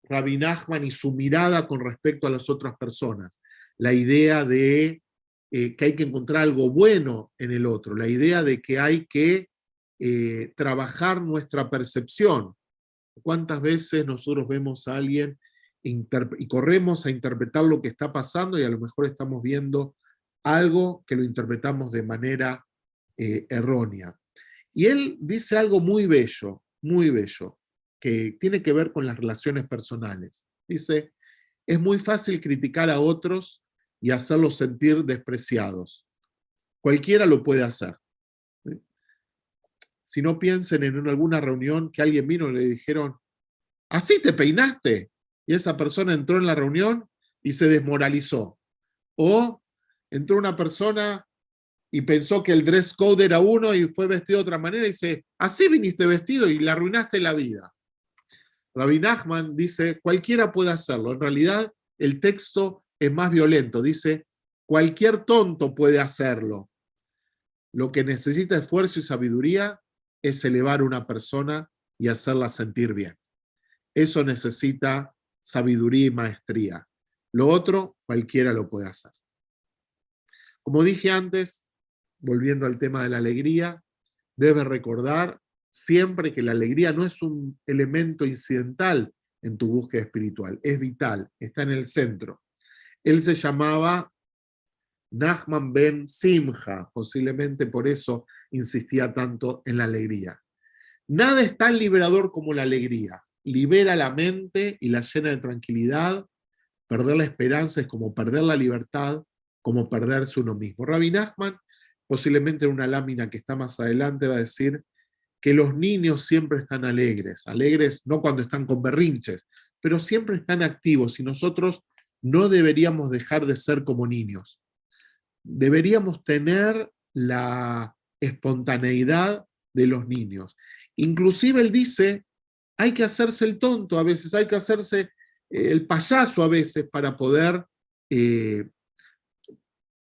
Rabbi Nachman y su mirada con respecto a las otras personas, la idea de que hay que encontrar algo bueno en el otro, la idea de que hay que trabajar nuestra percepción. ¿Cuántas veces nosotros vemos a alguien y corremos a interpretar lo que está pasando y a lo mejor estamos viendo algo que lo interpretamos de manera errónea? Y él dice algo muy bello, que tiene que ver con las relaciones personales. Dice, es muy fácil criticar a otros y hacerlos sentir despreciados. Cualquiera lo puede hacer. ¿Sí? Si no, piensen en alguna reunión que alguien vino y le dijeron, ¿así te peinaste? Y esa persona entró en la reunión y se desmoralizó. O entró una persona y pensó que el dress code era uno y fue vestido de otra manera y dice, así viniste vestido y le arruinaste la vida. Rabbi Nachman dice, cualquiera puede hacerlo. En realidad, el texto es más violento. Dice, cualquier tonto puede hacerlo. Lo que necesita esfuerzo y sabiduría es elevar a una persona y hacerla sentir bien. Eso necesita sabiduría y maestría. Lo otro, cualquiera lo puede hacer. Como dije antes, volviendo al tema de la alegría, debes recordar siempre que la alegría no es un elemento incidental en tu búsqueda espiritual, es vital, está en el centro. Él se llamaba Nachman ben Simcha, posiblemente por eso insistía tanto en la alegría. Nada es tan liberador como la alegría. Libera la mente y la llena de tranquilidad. Perder la esperanza es como perder la libertad, como perderse uno mismo. Rabbi Nachman, posiblemente en una lámina que está más adelante, va a decir que los niños siempre están alegres no cuando están con berrinches, pero siempre están activos, y nosotros no deberíamos dejar de ser como niños. Deberíamos tener la espontaneidad de los niños. Inclusive él dice, hay que hacerse el tonto a veces, hay que hacerse el payaso a veces para poder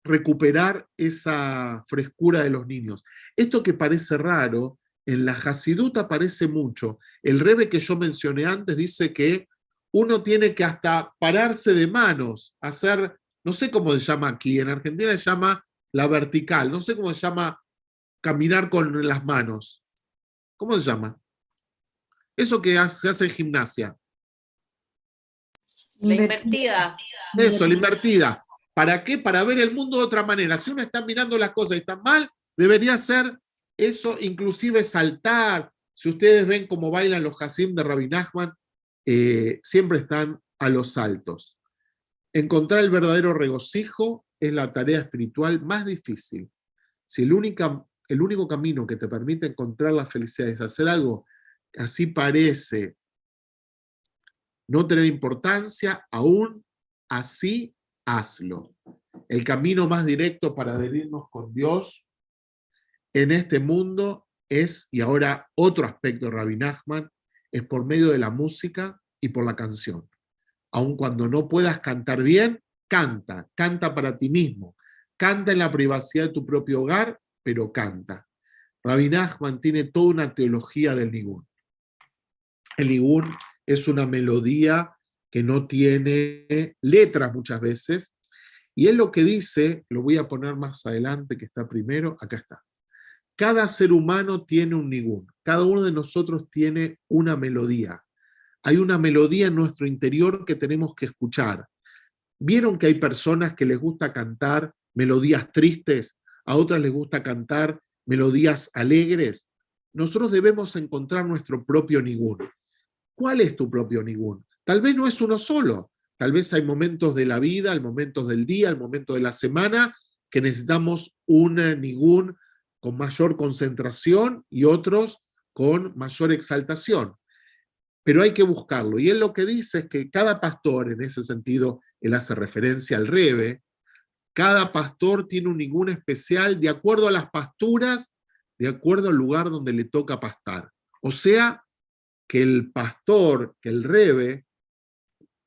recuperar esa frescura de los niños. Esto que parece raro, en la Hasidut aparece mucho. El Rebbe que yo mencioné antes dice que uno tiene que hasta pararse de manos, hacer, no sé cómo se llama aquí, en Argentina se llama la vertical, no sé cómo se llama caminar con las manos. ¿Cómo se llama? Eso que se hace en gimnasia. La invertida. Eso, la invertida. ¿Para qué? Para ver el mundo de otra manera. Si uno está mirando las cosas y está mal, debería ser eso, inclusive saltar. Si ustedes ven cómo bailan los Hasim de Rabbi Nachman, siempre están a los saltos. Encontrar el verdadero regocijo es la tarea espiritual más difícil. Si el único camino que te permite encontrar la felicidad es hacer algo que así parece no tener importancia, aún así hazlo. El camino más directo para adherirnos con Dios en este mundo es, y ahora otro aspecto de Rabbi Nachman, es por medio de la música y por la canción. Aun cuando no puedas cantar bien, canta para ti mismo. Canta en la privacidad de tu propio hogar, pero canta. Rabbi Nachman tiene toda una teología del nigún. El nigún es una melodía que no tiene letras muchas veces, y él lo que dice, lo voy a poner más adelante, que está primero, acá está. Cada ser humano tiene un nigún, cada uno de nosotros tiene una melodía. Hay una melodía en nuestro interior que tenemos que escuchar. ¿Vieron que hay personas que les gusta cantar melodías tristes? A otras les gusta cantar melodías alegres. Nosotros debemos encontrar nuestro propio nigún. ¿Cuál es tu propio nigún? Tal vez no es uno solo. Tal vez hay momentos de la vida, hay momentos del día, hay momentos de la semana que necesitamos un nigún con mayor concentración y otros con mayor exaltación. Pero hay que buscarlo. Y él lo que dice es que cada pastor, en ese sentido, él hace referencia al Rebbe, cada pastor tiene un nigún especial de acuerdo a las pasturas de acuerdo al lugar donde le toca pastar. O sea, que el pastor, que el rebe,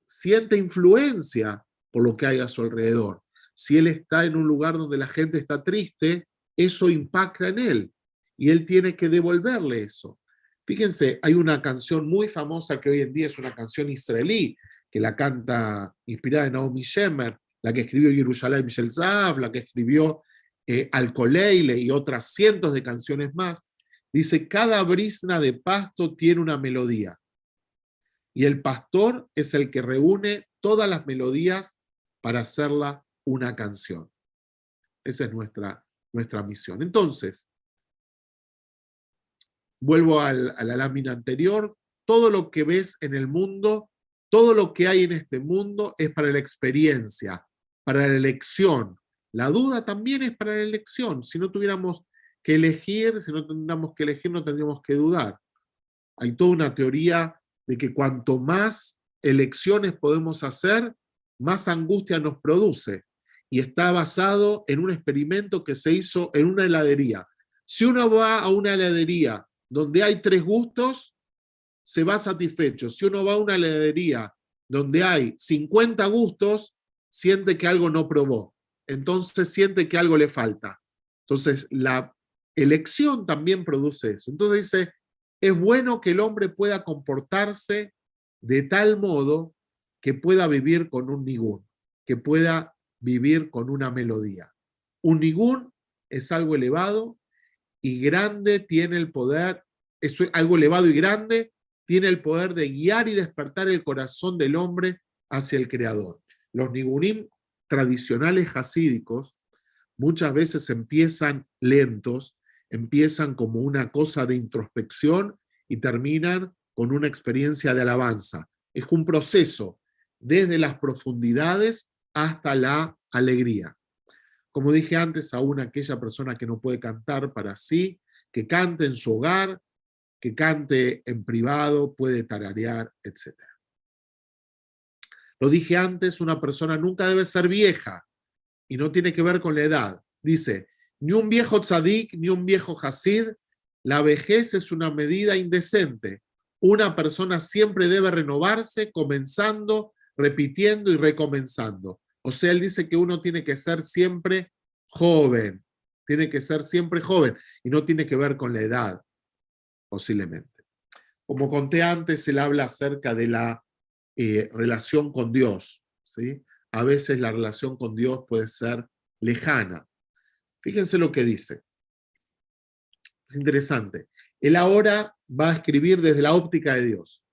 siente influencia por lo que hay a su alrededor. Si él está en un lugar donde la gente está triste, eso impacta en él y él tiene que devolverle eso. Fíjense, hay una canción muy famosa que hoy en día es una canción israelí, que la canta inspirada en Naomi Shemer, la que escribió Yerushalayim Shel Zahav, la que escribió Al-Koleile y otras cientos de canciones más. Dice, cada brisna de pasto tiene una melodía. Y el pastor es el que reúne todas las melodías para hacerla una canción. Esa es nuestra misión. Entonces, vuelvo a la lámina anterior. Todo lo que ves en el mundo, todo lo que hay en este mundo es para la experiencia, para la elección. La duda también es para la elección. Si no tuviéramos que elegir, si no tendríamos que elegir, no tendríamos que dudar. Hay toda una teoría de que cuanto más elecciones podemos hacer, más angustia nos produce. Y está basado en un experimento que se hizo en una heladería. Si uno va a una heladería donde hay 3 gustos, se va satisfecho. Si uno va a una heladería donde hay 50 gustos, siente que algo no probó. Entonces siente que algo le falta. Entonces la elección también produce eso. Entonces dice, es bueno que el hombre pueda comportarse de tal modo que pueda vivir con un nigún, que pueda vivir con una melodía. Un nigún es algo elevado y grande, tiene el poder, es algo elevado y grande, tiene el poder de guiar y despertar el corazón del hombre hacia el Creador. Los nigunim tradicionales hasídicos muchas veces empiezan lentos, empiezan como una cosa de introspección y terminan con una experiencia de alabanza. Es un proceso desde las profundidades hasta la alegría. Como dije antes, aún aquella persona que no puede cantar para sí, que cante en su hogar, que cante en privado, puede tararear, etc. Lo dije antes, una persona nunca debe ser vieja y no tiene que ver con la edad. Dice, ni un viejo tzadik, ni un viejo hasid, la vejez es una medida indecente. Una persona siempre debe renovarse, comenzando, repitiendo y recomenzando. O sea, él dice que uno tiene que ser siempre joven, tiene que ser siempre joven, y no tiene que ver con la edad, posiblemente. Como conté antes, él habla acerca de la relación con Dios, ¿sí? A veces la relación con Dios puede ser lejana. Fíjense lo que dice. Es interesante. Él ahora va a escribir desde la óptica de Dios.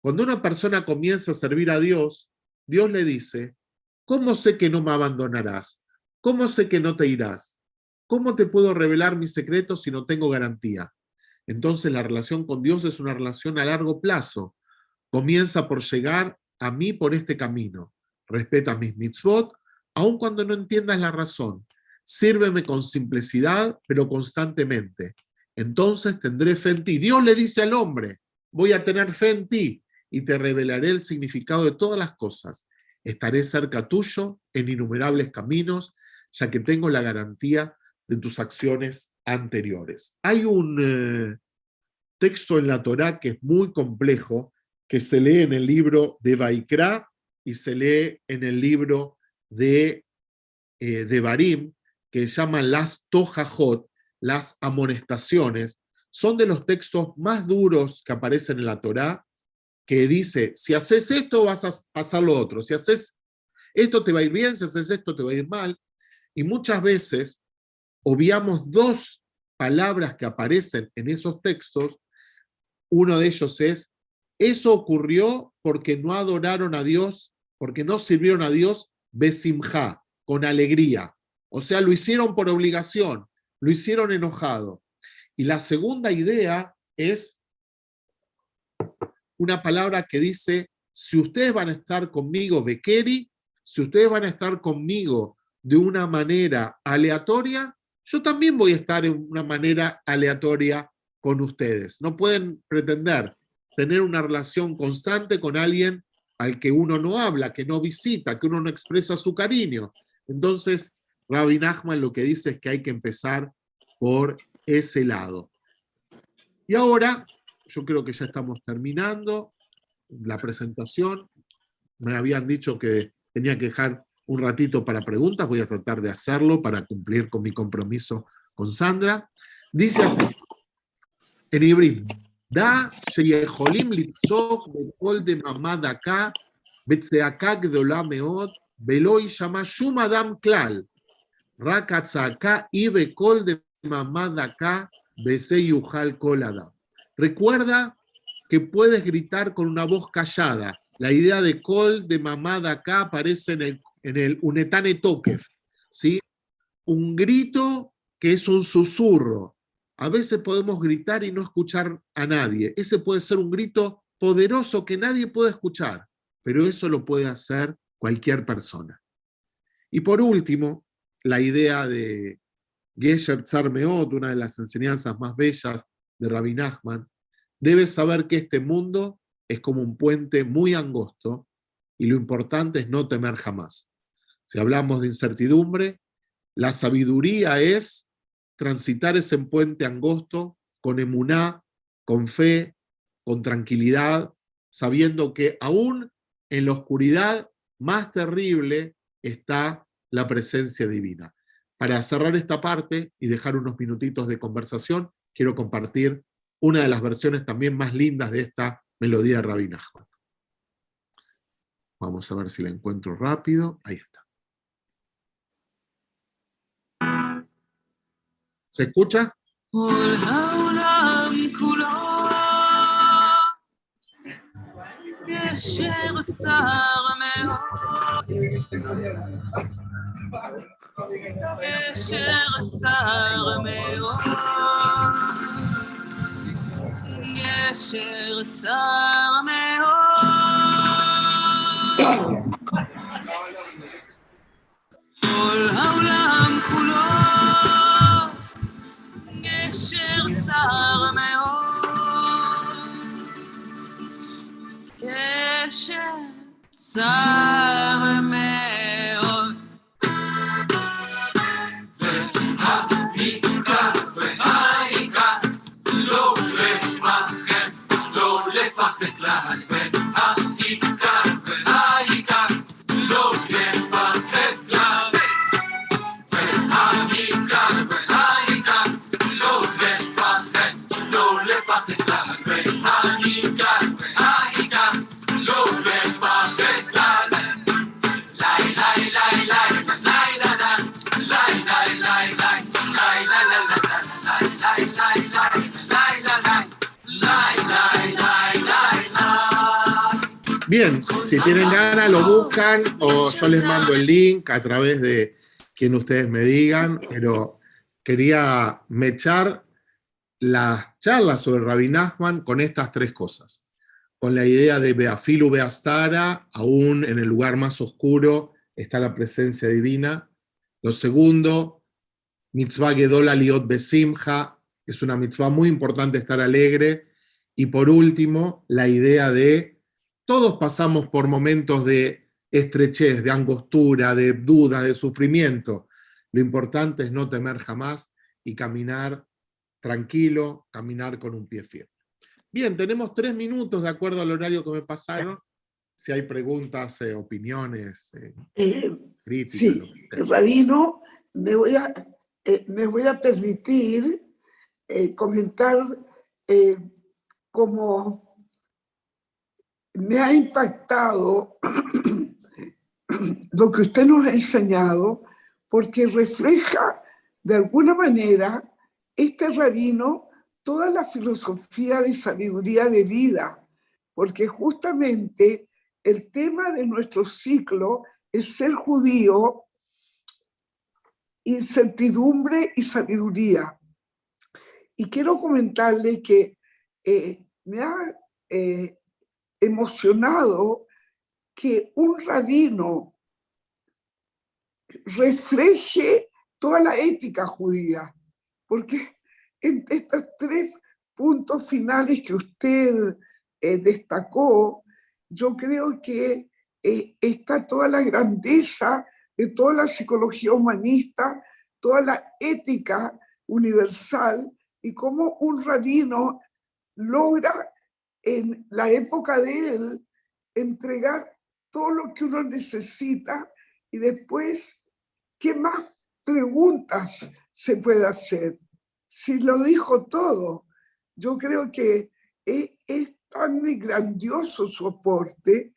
Cuando una persona comienza a servir a Dios, Dios le dice, ¿cómo sé que no me abandonarás? ¿Cómo sé que no te irás? ¿Cómo te puedo revelar mis secretos si no tengo garantía? Entonces la relación con Dios es una relación a largo plazo. Comienza por llegar a mí por este camino. Respeta mis mitzvot, aun cuando no entiendas la razón. Sírveme con simplicidad, pero constantemente. Entonces tendré fe en ti. Dios le dice al hombre, voy a tener fe en ti y te revelaré el significado de todas las cosas. Estaré cerca tuyo en innumerables caminos, ya que tengo la garantía de tus acciones anteriores. Hay un texto en la Torá que es muy complejo, que se lee en el libro de Vaikra y se lee en el libro de Devarim, que se llaman las Tojajot, las amonestaciones. Son de los textos más duros que aparecen en la Torá, que dice, si haces esto vas a pasar lo otro, si haces esto te va a ir bien, si haces esto te va a ir mal. Y muchas veces obviamos 2 palabras que aparecen en esos textos. Uno de ellos es, eso ocurrió porque no adoraron a Dios, porque no sirvieron a Dios besimjá, con alegría. O sea, lo hicieron por obligación, lo hicieron enojado. Y la segunda idea es una palabra que dice, si ustedes van a estar conmigo bekeri, si ustedes van a estar conmigo de una manera aleatoria, yo también voy a estar en una manera aleatoria con ustedes. No pueden pretender tener una relación constante con alguien al que uno no habla, que no visita, que uno no expresa su cariño. Entonces, Rabbi Nachman lo que dice es que hay que empezar por ese lado. Y ahora, yo creo que ya estamos terminando la presentación. Me habían dicho que tenía que dejar un ratito para preguntas, voy a tratar de hacerlo para cumplir con mi compromiso con Sandra. Dice así, en hibrid, Da sheyecholim litzok bekol de mamá daka, betzeaka gdola meod, velo yishama shum adam klal, rak hatzaka y bekol de mamá daka, bese yuchal kol adam. Recuerda que puedes gritar con una voz callada. La idea de kol de mamá daka aparece en el Unetane Tokef, ¿sí? Un grito que es un susurro. A veces podemos gritar y no escuchar a nadie. Ese puede ser un grito poderoso que nadie puede escuchar, pero eso lo puede hacer cualquier persona. Y por último, la idea de Gesher Tzar Meot, una de las enseñanzas más bellas de Rabbi Nachman, debes saber que este mundo es como un puente muy angosto y lo importante es no temer jamás. Si hablamos de incertidumbre, la sabiduría es transitar ese puente angosto con emuná, con fe, con tranquilidad, sabiendo que aún en la oscuridad más terrible está la presencia divina. Para cerrar esta parte y dejar unos minutitos de conversación, quiero compartir una de las versiones también más lindas de esta melodía de Rabbi Nachman. Vamos a ver si la encuentro rápido. Ahí está. ¿Se escucha? כל העולם כולו גשר צר מאוד, גשר צר מאוד. והעיקר והעיקר לא לפחד, לא לפחד כלל. והעיקר והעיקר לא לפחד כלל. והעיקר והעיקר לא לפחד, לא לפחד כלל. והעיקר והעיקר לא לפחד כלל. לי לי לי לי לי Bien, si tienen ganas lo buscan o yo les mando el link a través de quien ustedes me digan, pero quería mechar las charlas sobre Rabbi Nachman con estas tres cosas. Con la idea de Beafilu Beastara, aún en el lugar más oscuro está la presencia divina. Lo segundo, mitzvah Gedola Liot Besimcha, es una mitzvah muy importante estar alegre. Y por último, la idea de todos pasamos por momentos de estrechez, de angostura, de duda, de sufrimiento. Lo importante es no temer jamás y caminar tranquilo, caminar con un pie firme. Bien, tenemos 3 minutos de acuerdo al horario que me pasaron. Si hay preguntas, opiniones, críticas. Sí, Rabino, me voy a permitir comentar cómo me ha impactado lo que usted nos ha enseñado, porque refleja de alguna manera este rabino toda la filosofía de sabiduría de vida, porque justamente el tema de nuestro ciclo es ser judío, incertidumbre y sabiduría. Y quiero comentarle que me ha emocionado que un rabino refleje toda la ética judía, porque en estos 3 puntos finales que usted destacó, yo creo que está toda la grandeza de toda la psicología humanista, toda la ética universal y cómo un rabino logra en la época de él entregar todo lo que uno necesita y después, ¿qué más preguntas se puede hacer? Si lo dijo todo, yo creo que es tan grandioso su aporte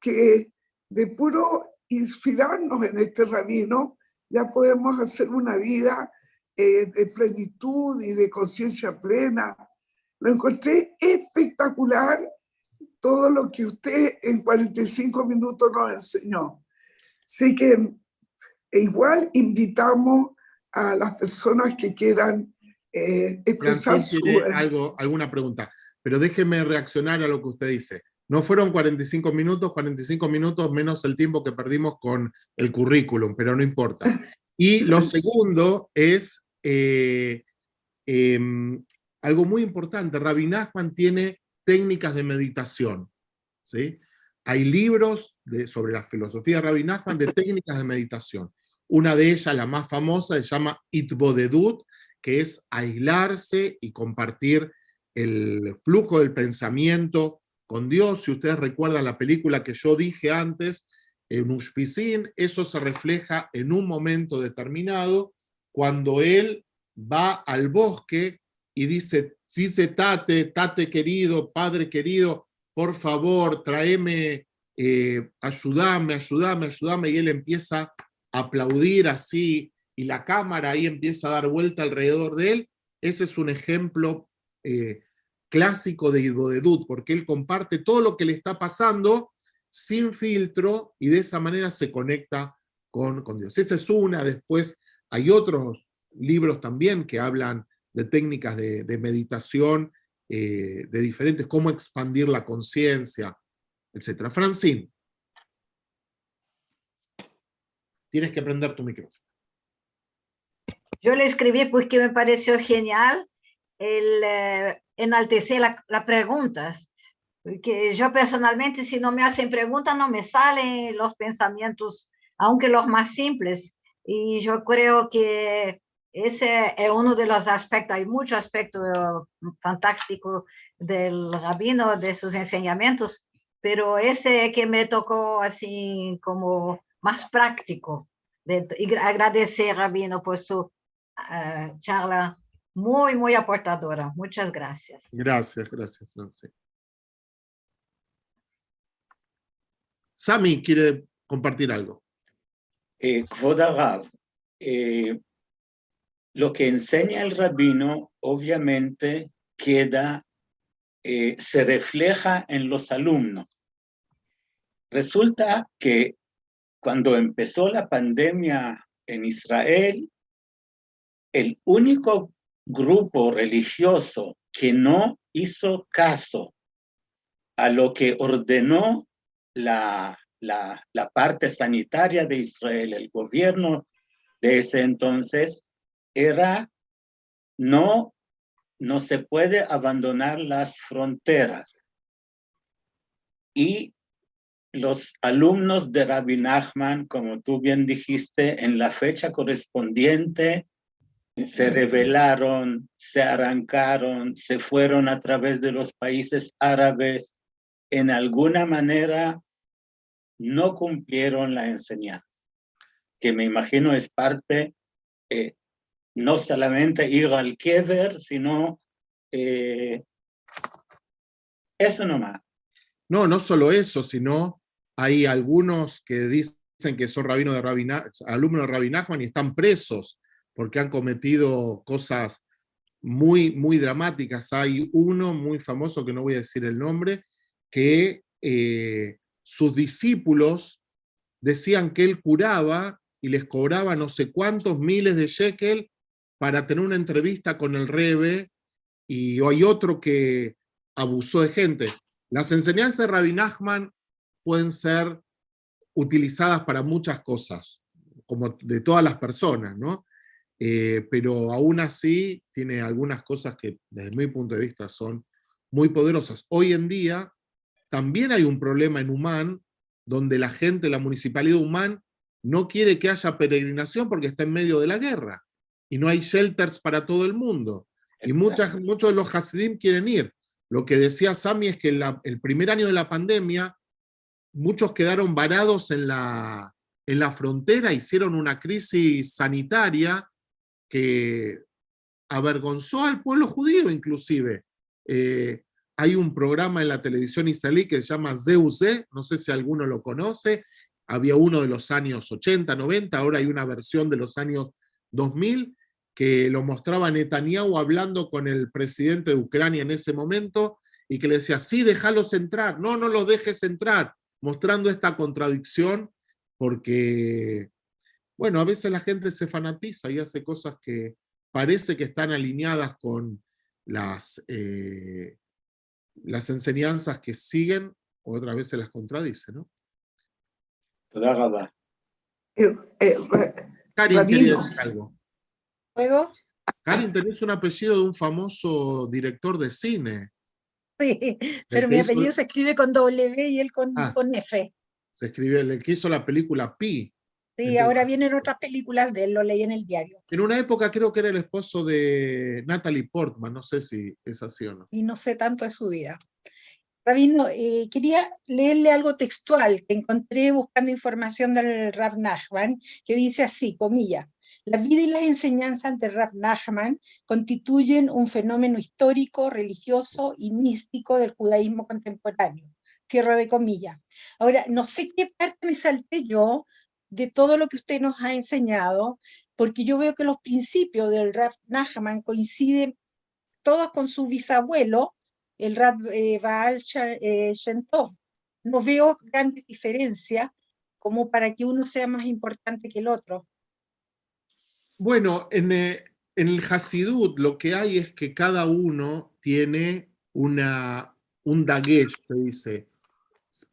que de puro inspirarnos en este rabino ya podemos hacer una vida de plenitud y de conciencia plena. Lo encontré espectacular todo lo que usted en 45 minutos nos enseñó. Así que igual invitamos a las personas que quieran expresar Francine su... tiene alguna pregunta, pero déjeme reaccionar a lo que usted dice. No fueron 45 minutos menos el tiempo que perdimos con el currículum, pero no importa. Y lo segundo es algo muy importante. Rabbi Nachman tiene técnicas de meditación, ¿sí? Hay libros sobre la filosofía de Rabbi Nachman de técnicas de meditación. Una de ellas, la más famosa, se llama Itbodedut, que es aislarse y compartir el flujo del pensamiento con Dios. Si ustedes recuerdan la película que yo dije antes, en Ushpizin, eso se refleja en un momento determinado, cuando él va al bosque y dice Tate querido, padre querido, por favor, tráeme, ayúdame, y él empieza a aplaudir así, y la cámara ahí empieza a dar vuelta alrededor de él. Ese es un ejemplo clásico de Itbodedut, porque él comparte todo lo que le está pasando sin filtro, y de esa manera se conecta con Dios. Esa es una. Después hay otros libros también que hablan de técnicas de meditación, de diferentes, cómo expandir la conciencia, etc. Francine, tienes que prender tu micrófono. Yo le escribí porque me pareció genial el enaltecer las preguntas, porque yo personalmente, si no me hacen preguntas, no me salen los pensamientos, aunque los más simples, y yo creo que ese es uno de los aspectos. Hay muchos aspectos fantásticos del rabino, de sus enseñamientos, pero ese que me tocó así como más práctico, y agradecer, rabino, por su charla muy, muy aportadora. Muchas gracias. Gracias, Francine. Sami quiere compartir algo. Kvod Harav, lo que enseña el rabino obviamente queda, se refleja en los alumnos. Resulta que cuando empezó la pandemia en Israel, el único grupo religioso que no hizo caso a lo que ordenó la parte sanitaria de Israel, el gobierno de ese entonces, era no se puede abandonar las fronteras. Y los alumnos de Rabbi Nachman, como tú bien dijiste, en la fecha correspondiente, se rebelaron, se arrancaron, se fueron a través de los países árabes. En alguna manera no cumplieron la enseñanza, que me imagino es parte, no solamente ir al Kever, sino eso nomás. No solo eso, sino hay algunos que dicen que son alumnos de Rabbi Nachman y están presos porque han cometido cosas muy, muy dramáticas. Hay uno muy famoso, que no voy a decir el nombre, que sus discípulos decían que él curaba y les cobraba no sé cuántos miles de shekel para tener una entrevista con el Rebbe, y hay otro que abusó de gente. Las enseñanzas de Rabbi Nachman pueden ser utilizadas para muchas cosas, como de todas las personas, ¿no? Pero aún así tiene algunas cosas que desde mi punto de vista son muy poderosas. Hoy en día también hay un problema en Umán, donde la gente, la municipalidad de Umán, no quiere que haya peregrinación porque está en medio de la guerra y no hay shelters para todo el mundo. Y muchos de los Hasidim quieren ir. Lo que decía Sami es que el primer año de la pandemia, muchos quedaron varados en la frontera, hicieron una crisis sanitaria que avergonzó al pueblo judío inclusive. Hay un programa en la televisión israelí que se llama Zeus, no sé si alguno lo conoce, había uno de los años 80, 90, ahora hay una versión de los años 2000, que lo mostraba Netanyahu hablando con el presidente de Ucrania en ese momento, y que le decía, sí, déjalos entrar, no los dejes entrar, mostrando esta contradicción, porque, bueno, a veces la gente se fanatiza y hace cosas que parece que están alineadas con las enseñanzas que siguen, otras veces las contradice, ¿no? תודה רבה. Karin, quería Rabino, decir algo. ¿Puedo? Karin, tenés un apellido de un famoso director de cine. Sí, pero mi apellido se escribe con W y él con F. Se escribió, el que hizo la película Pi. Sí, Entonces, ahora vienen otras películas de él, lo leí en el diario. en una época creo que era el esposo de Natalie Portman, no sé si es así o no. Y no sé tanto de su vida. Rabino, quería leerle algo textual que encontré buscando información del Rav Nachman, que dice así, comillas, la vida y las enseñanzas del Rav Nachman constituyen un fenómeno histórico, religioso y místico del judaísmo contemporáneo. Cierro de comillas. Ahora, no sé qué parte me salté yo de todo lo que usted nos ha enseñado, porque yo veo que los principios del Rav Nachman coinciden todos con su bisabuelo, el Rav Baal Shem Tov. No veo grandes diferencias como para que uno sea más importante que el otro. Bueno, en el Hasidut lo que hay es que cada uno tiene un dagesh, se dice,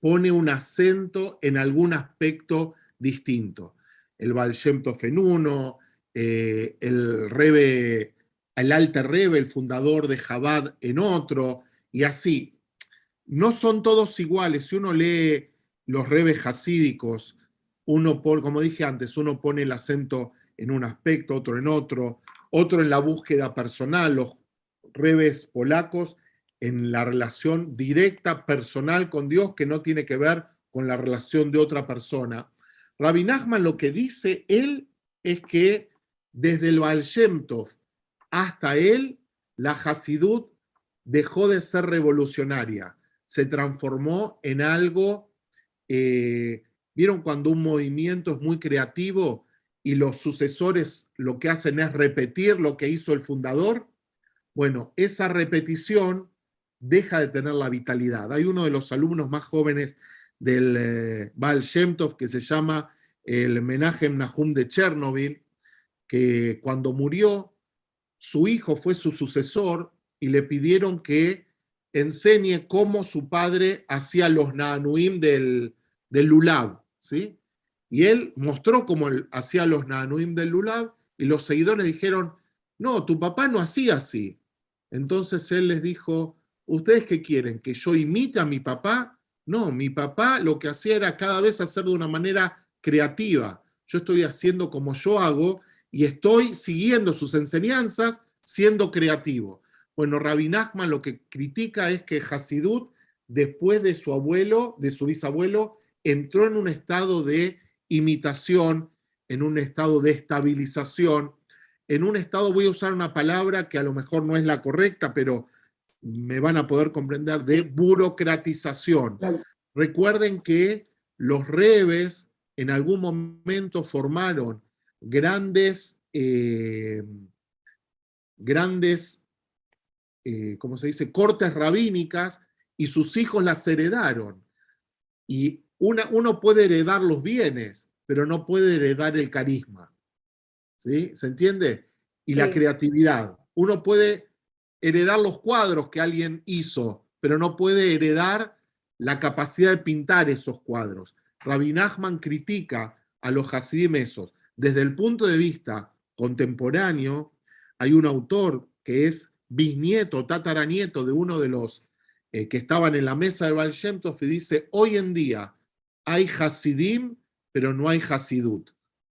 pone un acento en algún aspecto distinto. El Baal Shem Tov en uno, el Rebbe, el Alter Rebbe, el fundador de Chabad en otro, y así. No son todos iguales. Si uno lee los Rebes hasídicos, como dije antes, uno pone el acento en un aspecto, otro en otro en la búsqueda personal, los Rebes polacos en la relación directa, personal con Dios, que no tiene que ver con la relación de otra persona. Rabbi Nachman lo que dice él es que desde el Baal Shem Tov hasta él, la Hasidut dejó de ser revolucionaria, se transformó en algo, ¿vieron cuando un movimiento es muy creativo y los sucesores lo que hacen es repetir lo que hizo el fundador? Bueno, esa repetición deja de tener la vitalidad. Hay uno de los alumnos más jóvenes del Baal Shem Tov que se llama el Menachem Nahum de Chernobyl, que cuando murió, su hijo fue su sucesor y le pidieron que enseñe cómo su padre hacía los Naanuim del Lulav, ¿sí? Y él mostró cómo él hacía los Naanuim del Lulav y los seguidores dijeron, no, tu papá no hacía así. Entonces él les dijo, ¿ustedes qué quieren? ¿Que yo imite a mi papá? No, mi papá lo que hacía era cada vez hacer de una manera creativa. Yo estoy haciendo como yo hago y estoy siguiendo sus enseñanzas siendo creativo. Bueno, Rabbi Nachman lo que critica es que Hasidut, después de su abuelo, de su bisabuelo, entró en un estado de imitación, en un estado de estabilización, en un estado, voy a usar una palabra que a lo mejor no es la correcta, pero me van a poder comprender, de burocratización. Claro. Recuerden que los rebes en algún momento formaron grandes, ¿cómo se dice?, cortes rabínicas, y sus hijos las heredaron. Y uno puede heredar los bienes, pero no puede heredar el carisma. ¿Sí? ¿Se entiende? Y sí, la creatividad. Uno puede heredar los cuadros que alguien hizo, pero no puede heredar la capacidad de pintar esos cuadros. Rabbi Nachman critica a los Hasidim esos. Desde el punto de vista contemporáneo, hay un autor que es bisnieto, tataranieto de uno de los que estaban en la mesa de Baal Shem Tov, y dice, hoy en día hay Hasidim, pero no hay Hasidut.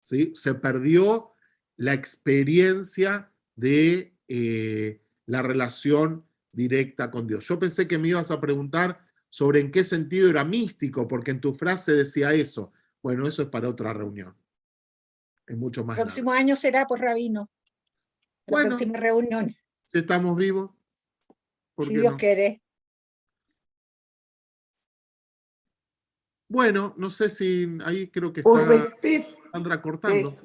¿Sí? Se perdió la experiencia de la relación directa con Dios. Yo pensé que me ibas a preguntar sobre en qué sentido era místico, porque en tu frase decía eso. Bueno, eso es para otra reunión. Es mucho más El próximo largo. año será, pues, Rabino, la Bueno, próxima reunión, si estamos vivos, ¿por si qué Dios no? quiere. Bueno, no sé si ahí creo que Por está respeto, Sandra cortando.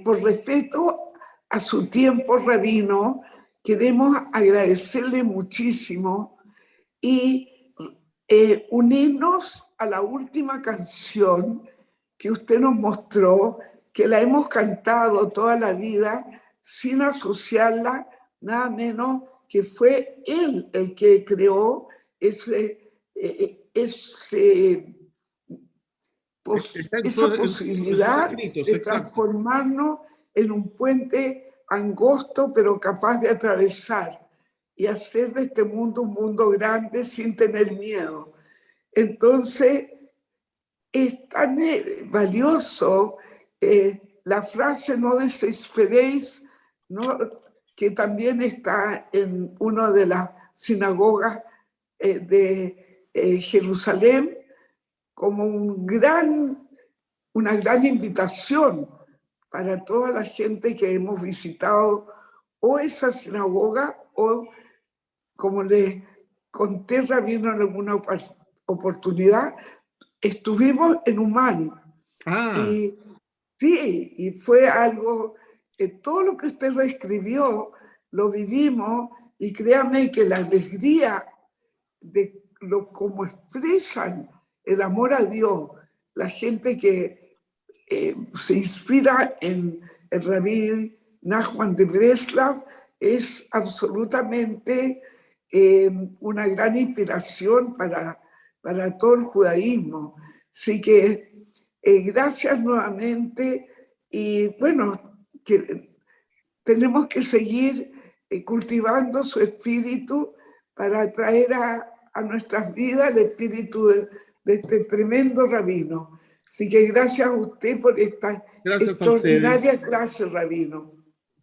por respeto a su tiempo, Rabino, queremos agradecerle muchísimo y unirnos a la última canción que usted nos mostró, que la hemos cantado toda la vida sin asociarla, nada menos que fue él el que creó Está en esa en sus posibilidad escritos, de exacto. transformarnos en un puente angosto pero capaz de atravesar y hacer de este mundo un mundo grande sin tener miedo. Entonces, es tan valioso la frase no desesperéis, ¿no? Que también está en una de las sinagogas de Jerusalén, como una gran invitación para toda la gente que hemos visitado o esa sinagoga o, como les conté, Rabino, en alguna oportunidad, estuvimos en Humán. Ah, Y sí, y fue algo, todo lo que usted describió, lo vivimos, y créame que la alegría de cómo expresan el amor a Dios, la gente que se inspira en el Rabí Nachman de Breslav, es absolutamente una gran inspiración para todo el judaísmo. Así que gracias nuevamente, y bueno, que tenemos que seguir cultivando su espíritu para atraer a nuestras vidas el espíritu de este tremendo rabino. Así que gracias a usted por esta gracias a extraordinaria ustedes. clase, rabino.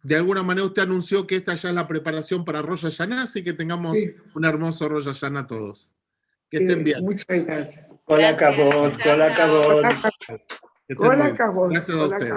De alguna manera usted anunció que esta ya es la preparación para Rosh Hashanah, así que tengamos Sí, un hermoso Rosh Hashanah todos. Que estén bien. muchas gracias. Con la cabot, con la cabot. Que estén Con muy la bien. cabot, Gracias a con la ustedes.